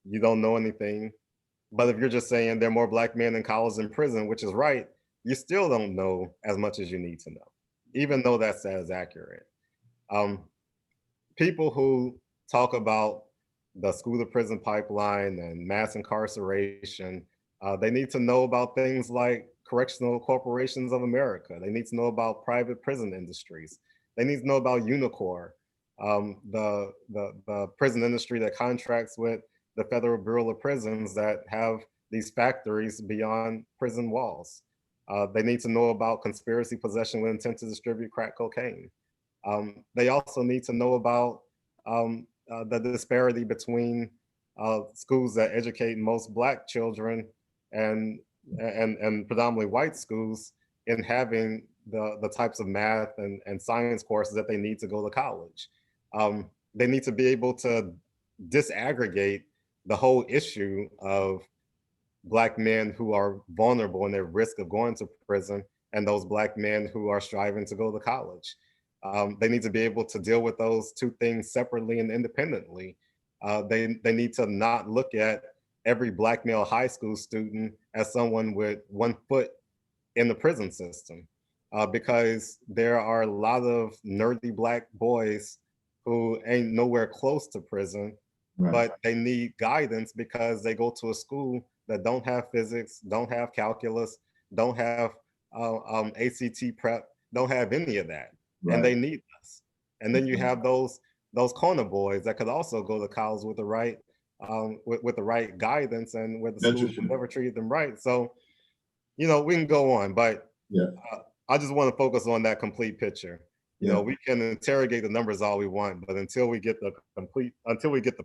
Speaker 3: you don't know anything. But if you're just saying there are more Black men in college than prison, which is right, you still don't know as much as you need to know, even though that stat is accurate. People who talk about the school to prison pipeline and mass incarceration, they need to know about things like Correctional Corporations of America. They need to know about private prison industries. They need to know about Unicor, the prison industry that contracts with the Federal Bureau of Prisons that have these factories beyond prison walls. They need to know about conspiracy, possession with intent to distribute crack cocaine. They also need to know about the disparity between schools that educate most Black children and predominantly white schools in having the types of math and science courses that they need to go to college. They need to be able to disaggregate the whole issue of Black men who are vulnerable and their risk of going to prison and those Black men who are striving to go to college. They need to be able to deal with those two things separately and independently. They need to not look at every Black male high school student as someone with one foot in the prison system, because there are a lot of nerdy Black boys who ain't nowhere close to prison,
Speaker 1: Right.
Speaker 3: but they need guidance because they go to a school that don't have physics, don't have calculus, don't have ACT prep, don't have any of that,
Speaker 1: Right.
Speaker 3: and they need us. And then you have those corner boys that could also go to college with the right with the right guidance and where the schools would never treated them right. So, you know, we can go on, but
Speaker 1: Yeah.
Speaker 3: I just want to focus on that complete picture. You know, we can interrogate the numbers all we want, but until we get the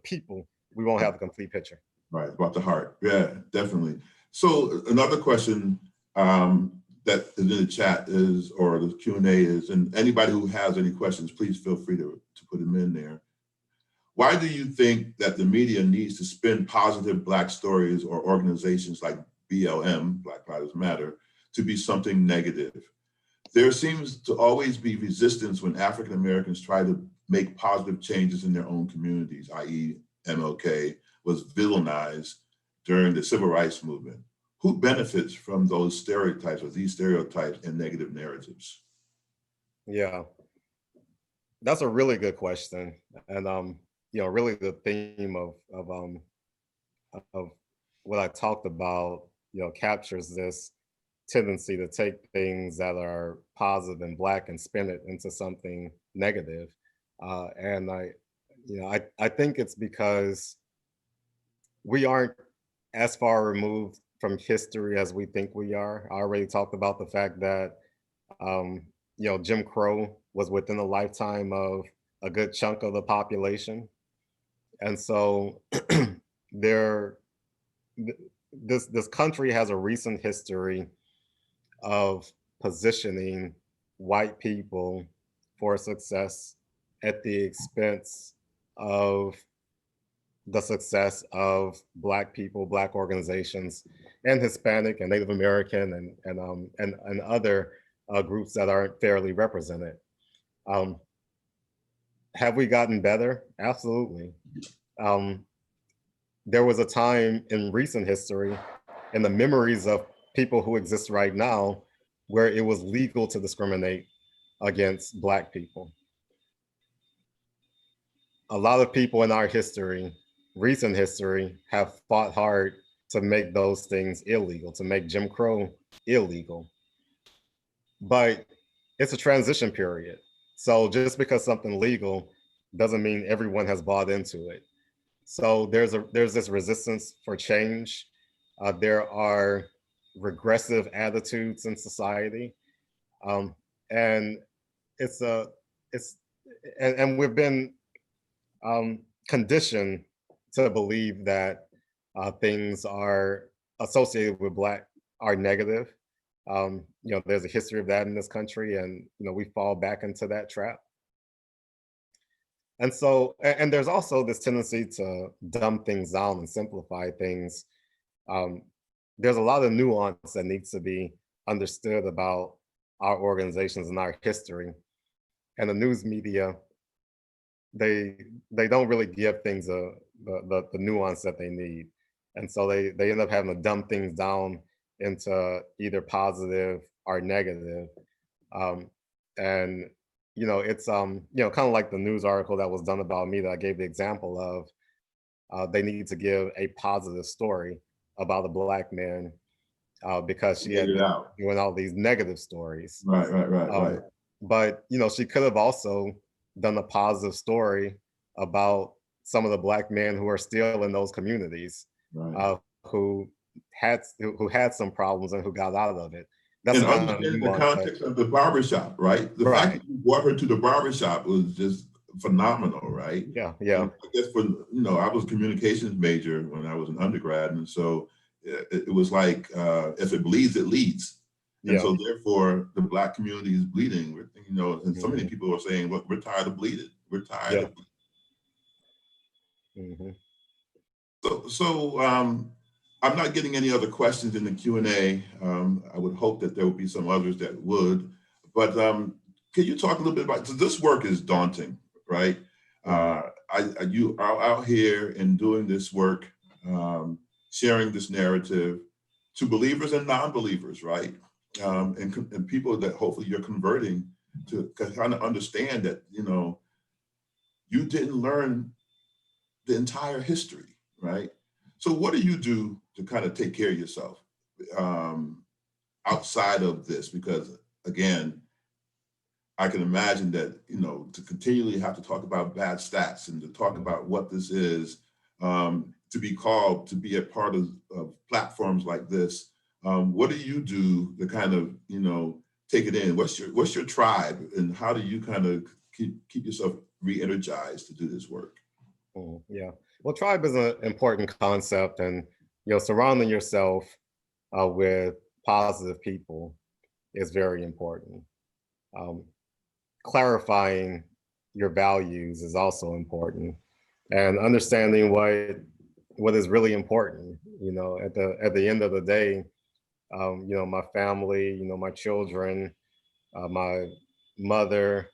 Speaker 3: people, we won't have the complete picture.
Speaker 1: Right, about the heart. Yeah, definitely. So another question that is in the chat is, or the Q&A is, and anybody who has any questions, please feel free to put them in there. Why do you think that the media needs to spin positive Black stories or organizations like BLM, Black Lives Matter, to be something negative? There seems to always be resistance when African Americans try to make positive changes in their own communities, i.e. MLK was villainized during the civil rights movement. Who benefits from those stereotypes or these stereotypes and negative narratives?
Speaker 3: Yeah, that's a really good question. And you know, really the theme of what I talked about, you know, captures this tendency to take things that are positive and Black and spin it into something negative. And I think it's because we aren't as far removed from history as we think we are. I already talked about the fact that you know, Jim Crow was within a lifetime of a good chunk of the population, and so this country has a recent history of positioning white people for success at the expense of the success of Black people, Black organizations, and Hispanic and Native American and other groups that aren't fairly represented. Have we gotten better? Absolutely. There was a time in recent history, in the memories of people who exist right now, where it was legal to discriminate against Black people. A lot of people in our history, recent history, have fought hard to make those things illegal, to make Jim Crow illegal. But it's a transition period. So just because something legal doesn't mean everyone has bought into it. So there's this resistance for change. There are regressive attitudes in society, and we've been conditioned to believe that things are associated with Black are negative. You know, there's a history of that in this country, and you know, we fall back into that trap. And so, and there's also this tendency to dumb things down and simplify things. There's a lot of nuance that needs to be understood about our organizations and our history. And the news media, they don't really give things the nuance that they need. And so they end up having to dumb things down into either positive or negative. And you know, it's you know, kind of like the news article that was done about me that I gave the example of. They need to give a positive story about a Black man because she had been doing all these negative stories.
Speaker 1: Right.
Speaker 3: But you know, she could have also done a positive story about some of the Black men who are still in those communities, who had some problems and who got out of it. That's
Speaker 1: And
Speaker 3: the kind of
Speaker 1: understanding the
Speaker 3: nuance that,
Speaker 1: context of the barbershop, right? The fact
Speaker 3: right.
Speaker 1: that you brought her to the barbershop was just phenomenal, right?
Speaker 3: Yeah, yeah.
Speaker 1: And I guess for, I was a communications major when I was an undergrad. And so it was like, if it bleeds, it leads. And
Speaker 3: Yeah.
Speaker 1: so therefore the Black community is bleeding, and so many
Speaker 3: Mhm.
Speaker 1: people are saying, look, we're tired of bleeding. We're tired
Speaker 3: Yeah.
Speaker 1: of bleeding.
Speaker 3: Mhm.
Speaker 1: So I'm not getting any other questions in the Q&A. I would hope that there would be some others that would, but can you talk a little bit about, so this work is daunting, right? You are out here and doing this work, sharing this narrative to believers and non-believers, right? And people that hopefully you're converting to kind of understand that, you didn't learn the entire history, right? So what do you do to kind of take care of yourself outside of this? Because again, I can imagine that, to continually have to talk about bad stats and to talk about what this is, to be called to be a part of platforms like this. What do you do to kind of, take it in? What's your tribe, and how do you kind of keep yourself re-energized to do this work?
Speaker 3: Yeah. Well, tribe is an important concept, and surrounding yourself with positive people is very important. Um, Clarifying your values is also important, and understanding what is really important. At the end of the day, my family, my children, my mother,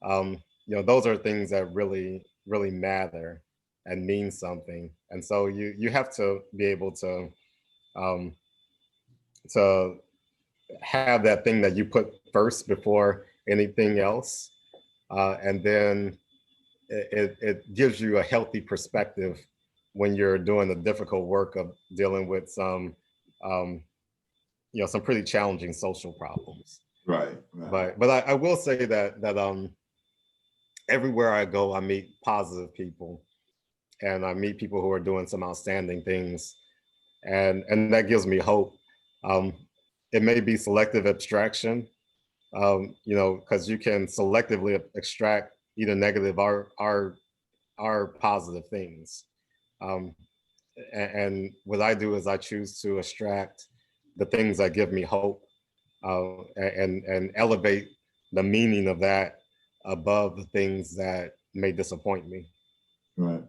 Speaker 3: those are things that really matter and mean something. And so you have to be able um, to have that thing that you put first before anything else, and then it gives you a healthy perspective when you're doing the difficult work of dealing with um, some pretty challenging social problems.
Speaker 1: Right.
Speaker 3: But I will say that everywhere I go, I meet positive people, and I meet people who are doing some outstanding things, and that gives me hope. Um, it may be selective abstraction, because you can selectively extract either negative or positive things. Um, and what I do is I choose to extract the things that give me hope, and elevate the meaning of that above the things that may disappoint me.
Speaker 1: Right.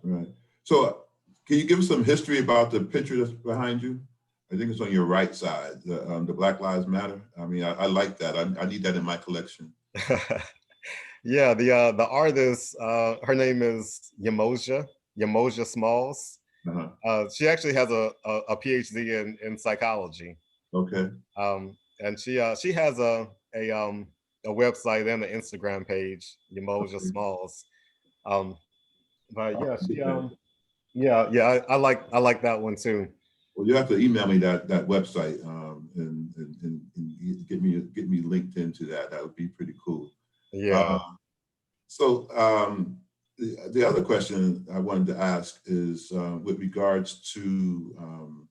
Speaker 1: So can you give us some history about the picture that's behind you? I think it's on your right side, the Black Lives Matter. I mean, I like that. I need that in my collection.
Speaker 3: Yeah, the artist, her name is Yamoja Smalls.
Speaker 1: Uh-huh.
Speaker 3: She actually has a PhD in psychology.
Speaker 1: Okay.
Speaker 3: And she has a website and an Instagram page, Yamoja
Speaker 1: Okay.
Speaker 3: Smalls. Um, but yeah,
Speaker 1: Get that.
Speaker 3: I like that one too.
Speaker 1: Well, you have to email me that website, and get me linked into that. That would be pretty cool.
Speaker 3: Yeah.
Speaker 1: So the other question I wanted to ask is with regards to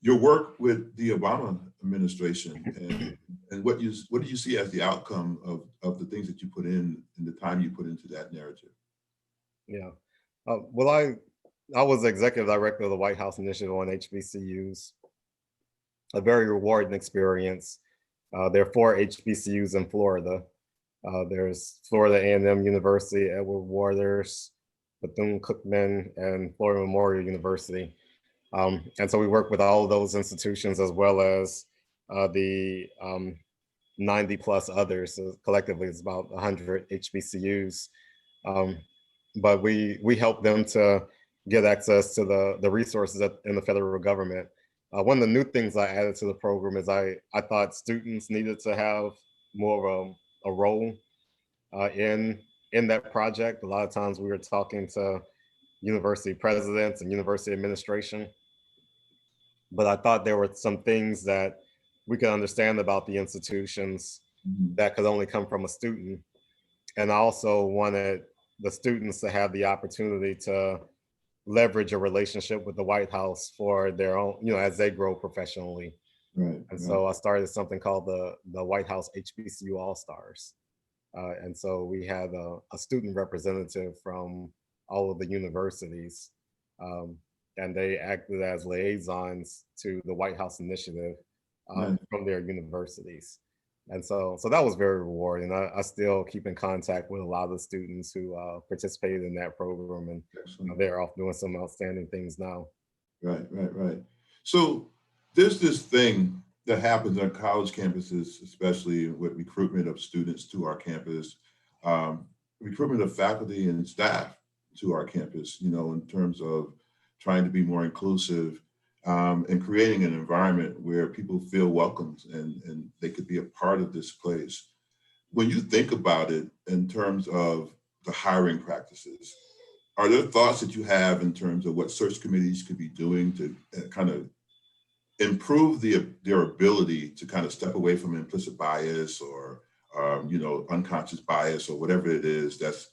Speaker 1: your work with the Obama administration, and what do you see as the outcome of the things that you put in and the time you put into that narrative?
Speaker 3: Yeah. Well, I was executive director of the White House Initiative on HBCUs. A very rewarding experience. There are 4 HBCUs in Florida. There's Florida A&M University, Edward Waters, Bethune-Cookman, and Florida Memorial University. And so we work with all of those institutions, as well as the 90 plus others. So collectively, it's about 100 HBCUs. But we help them to get access to the resources in the federal government. One of the new things I added to the program is I thought students needed to have more of a role in that project. A lot of times we were talking to university presidents and university administration, but I thought there were some things that we could understand about the institutions
Speaker 1: Mhm.
Speaker 3: that could only come from a student. And I also wanted the students to have the opportunity to leverage a relationship with the White House for their own, as they grow professionally.
Speaker 1: Right.
Speaker 3: And so I started something called the White House HBCU All-Stars. And so we had a student representative from all of the universities, and they acted as liaisons to the White House initiative
Speaker 1: Right.
Speaker 3: from their universities. And so that was very rewarding. I still keep in contact with a lot of the students who participated in that program, and they're off doing some outstanding things now.
Speaker 1: Right. So there's this thing that happens on college campuses, especially with recruitment of students to our campus, recruitment of faculty and staff to our campus, in terms of trying to be more inclusive, and creating an environment where people feel welcomed and they could be a part of this place. When you think about it in terms of the hiring practices, are there thoughts that you have in terms of what search committees could be doing to kind of improve their ability to kind of step away from implicit bias or unconscious bias or whatever it is that's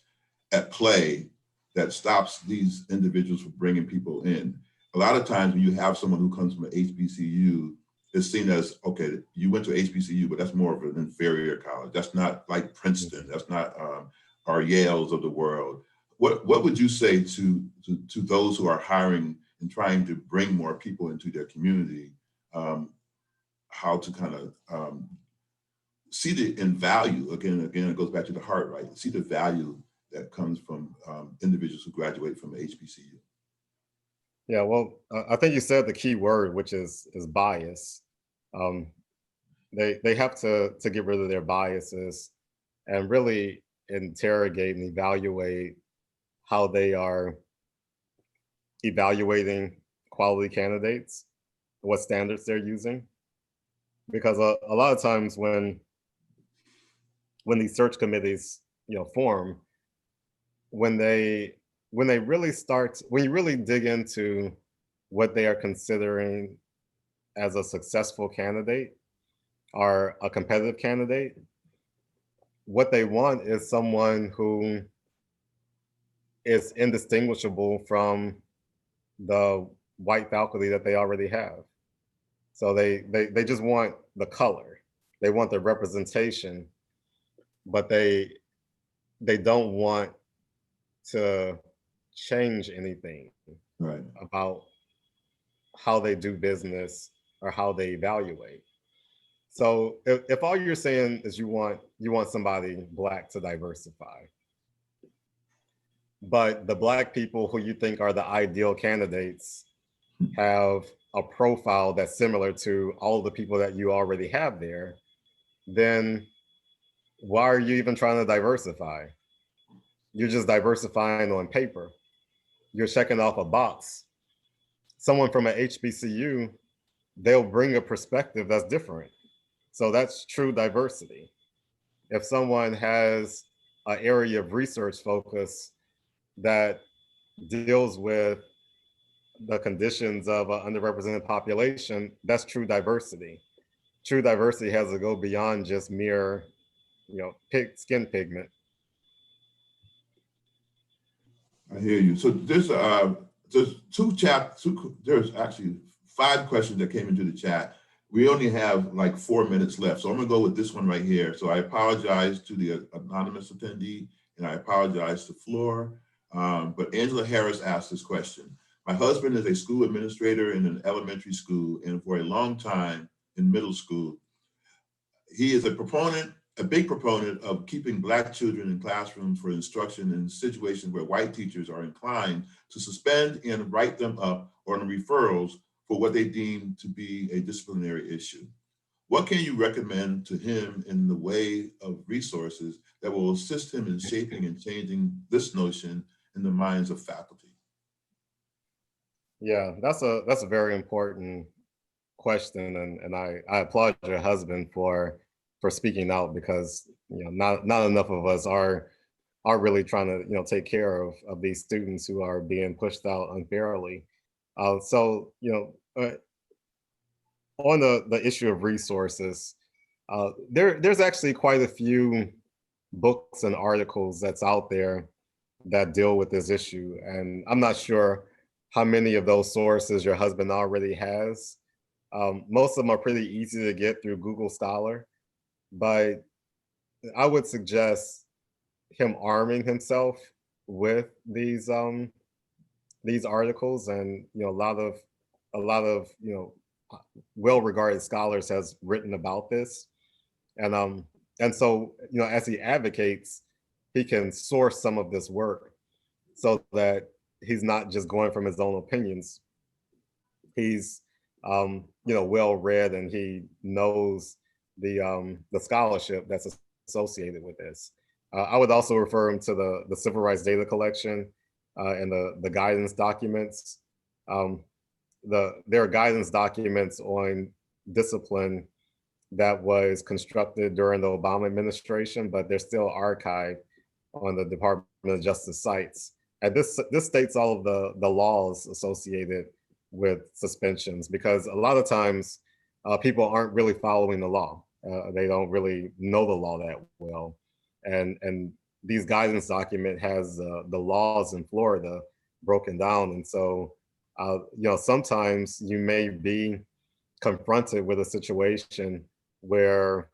Speaker 1: at play that stops these individuals from bringing people in? A lot of times when you have someone who comes from an HBCU, it's seen as, okay, you went to HBCU, but that's more of an inferior college. That's not like Princeton. That's not our Yales of the world. What would you say to those who are hiring and trying to bring more people into their community, how to kind of see the in value, again, it goes back to the heart, right? See the value that comes from individuals who graduate from HBCU.
Speaker 3: Yeah, well, I think you said the key word, which is bias. They have to get rid of their biases and really interrogate and evaluate how they are evaluating quality candidates, what standards they're using. Because a lot of times when these search committees, form, when you really dig into what they are considering as a successful candidate or a competitive candidate, what they want is someone who is indistinguishable from the white faculty that they already have. So they just want the color, they want the representation, but they don't want to change anything
Speaker 1: Right.
Speaker 3: about how they do business or how they evaluate. So if all you're saying is you want somebody Black to diversify, but the Black people who you think are the ideal candidates have a profile that's similar to all the people that you already have there, then why are you even trying to diversify? You're just diversifying on paper. You're checking off a box. Someone from an HBCU, they'll bring a perspective that's different. So that's true diversity. If someone has an area of research focus that deals with the conditions of an underrepresented population, that's true diversity. True diversity has to go beyond just mere, skin pigment.
Speaker 1: I hear you. So there's there's actually 5 questions that came into the chat. We only have like 4 minutes left. So I'm gonna go with this one right here. So I apologize to the anonymous attendee and I apologize to Floor. But Angela Harris asked this question. My husband is a school administrator in an elementary school, and for a long time in middle school, he is a big proponent of keeping Black children in classrooms for instruction in situations where white teachers are inclined to suspend and write them up or on referrals for what they deem to be a disciplinary issue. What can you recommend to him in the way of resources that will assist him in shaping and changing this notion in the minds of faculty?
Speaker 3: Yeah, that's a very important question, and I applaud your husband for speaking out, because not enough of us are really trying to take care of these students who are being pushed out unfairly. So on the issue of resources, there's actually quite a few books and articles that's out there that deal with this issue, and I'm not sure how many of those sources your husband already has. Most of them are pretty easy to get through Google Scholar, but I would suggest him arming himself with these articles, and a lot of well-regarded scholars has written about this, and so as he advocates, he can source some of this work so that he's not just going from his own opinions. He's well read, and he knows the scholarship that's associated with this. I would also refer him to the Civil Rights Data Collection and the guidance documents. There are guidance documents on discipline that was constructed during the Obama administration, but they're still archived on the Department of Justice sites. And this states all of the laws associated with suspensions, because a lot of times people aren't really following the law. They don't really know the law that well. And these guidance document has the laws in Florida broken down. And so, sometimes you may be confronted with a situation where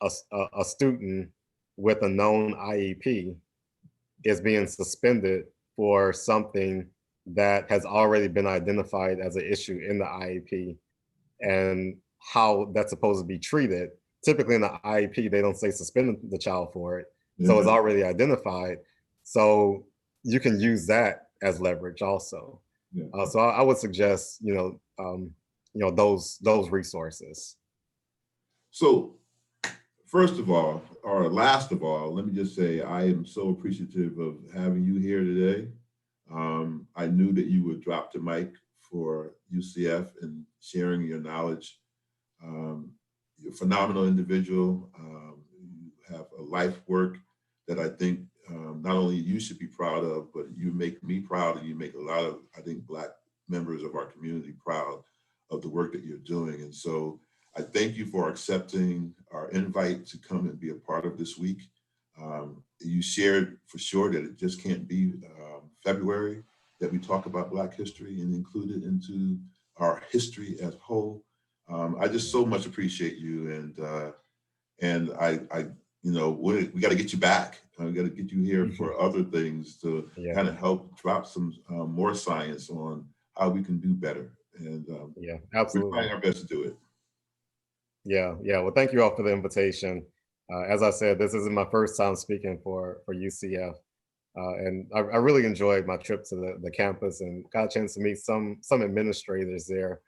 Speaker 3: a student with a known IEP is being suspended for something that has already been identified as an issue in the IEP, and how that's supposed to be treated. Typically in the IEP, they don't say suspend the child for it. So it's already identified. So you can use that as leverage also. So I would suggest, those resources.
Speaker 1: So first of all, or last of all, let me just say, I am so appreciative of having you here today. I knew that you would drop the mic for UCF and sharing your knowledge. You're a phenomenal individual. You have a life work that I think not only you should be proud of, but you make me proud, and you make a lot of, I think, Black members of our community proud of the work that you're doing. And so I thank you for accepting our invite to come and be a part of this week. You shared for sure that it just can't be February that we talk about Black history and include it into our history as a whole. I just so much appreciate you, and I we got to get you back. We got to get you here for other things to kind of help drop some more science on how we can do better. And
Speaker 3: absolutely,
Speaker 1: we're trying our best to do it.
Speaker 3: Yeah. Well, thank you all for the invitation. As I said, this isn't my first time speaking for UCF. And I really enjoyed my trip to the campus, and got a chance to meet some administrators there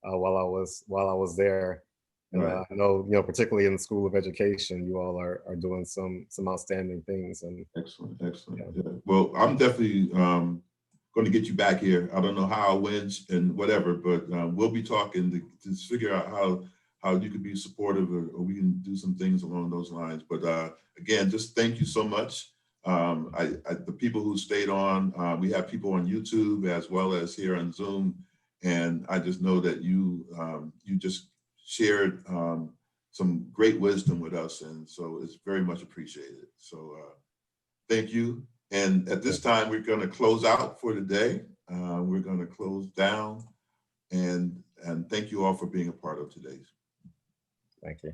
Speaker 3: while I was there. And
Speaker 1: Right.
Speaker 3: I know, particularly in the School of Education, you all are doing some outstanding things. And
Speaker 1: Excellent. Yeah. Well, I'm definitely going to get you back here. I don't know how, when, and whatever, but we'll be talking to figure out how you could be supportive, or we can do some things along those lines. But again, just thank you so much. The people who stayed on, we have people on YouTube as well as here on Zoom, and I just know that you just shared some great wisdom with us, and so it's very much appreciated. So thank you. And at this time, we're going to close out for today. We're going to close down, and thank you all for being a part of today's.
Speaker 3: Thank you.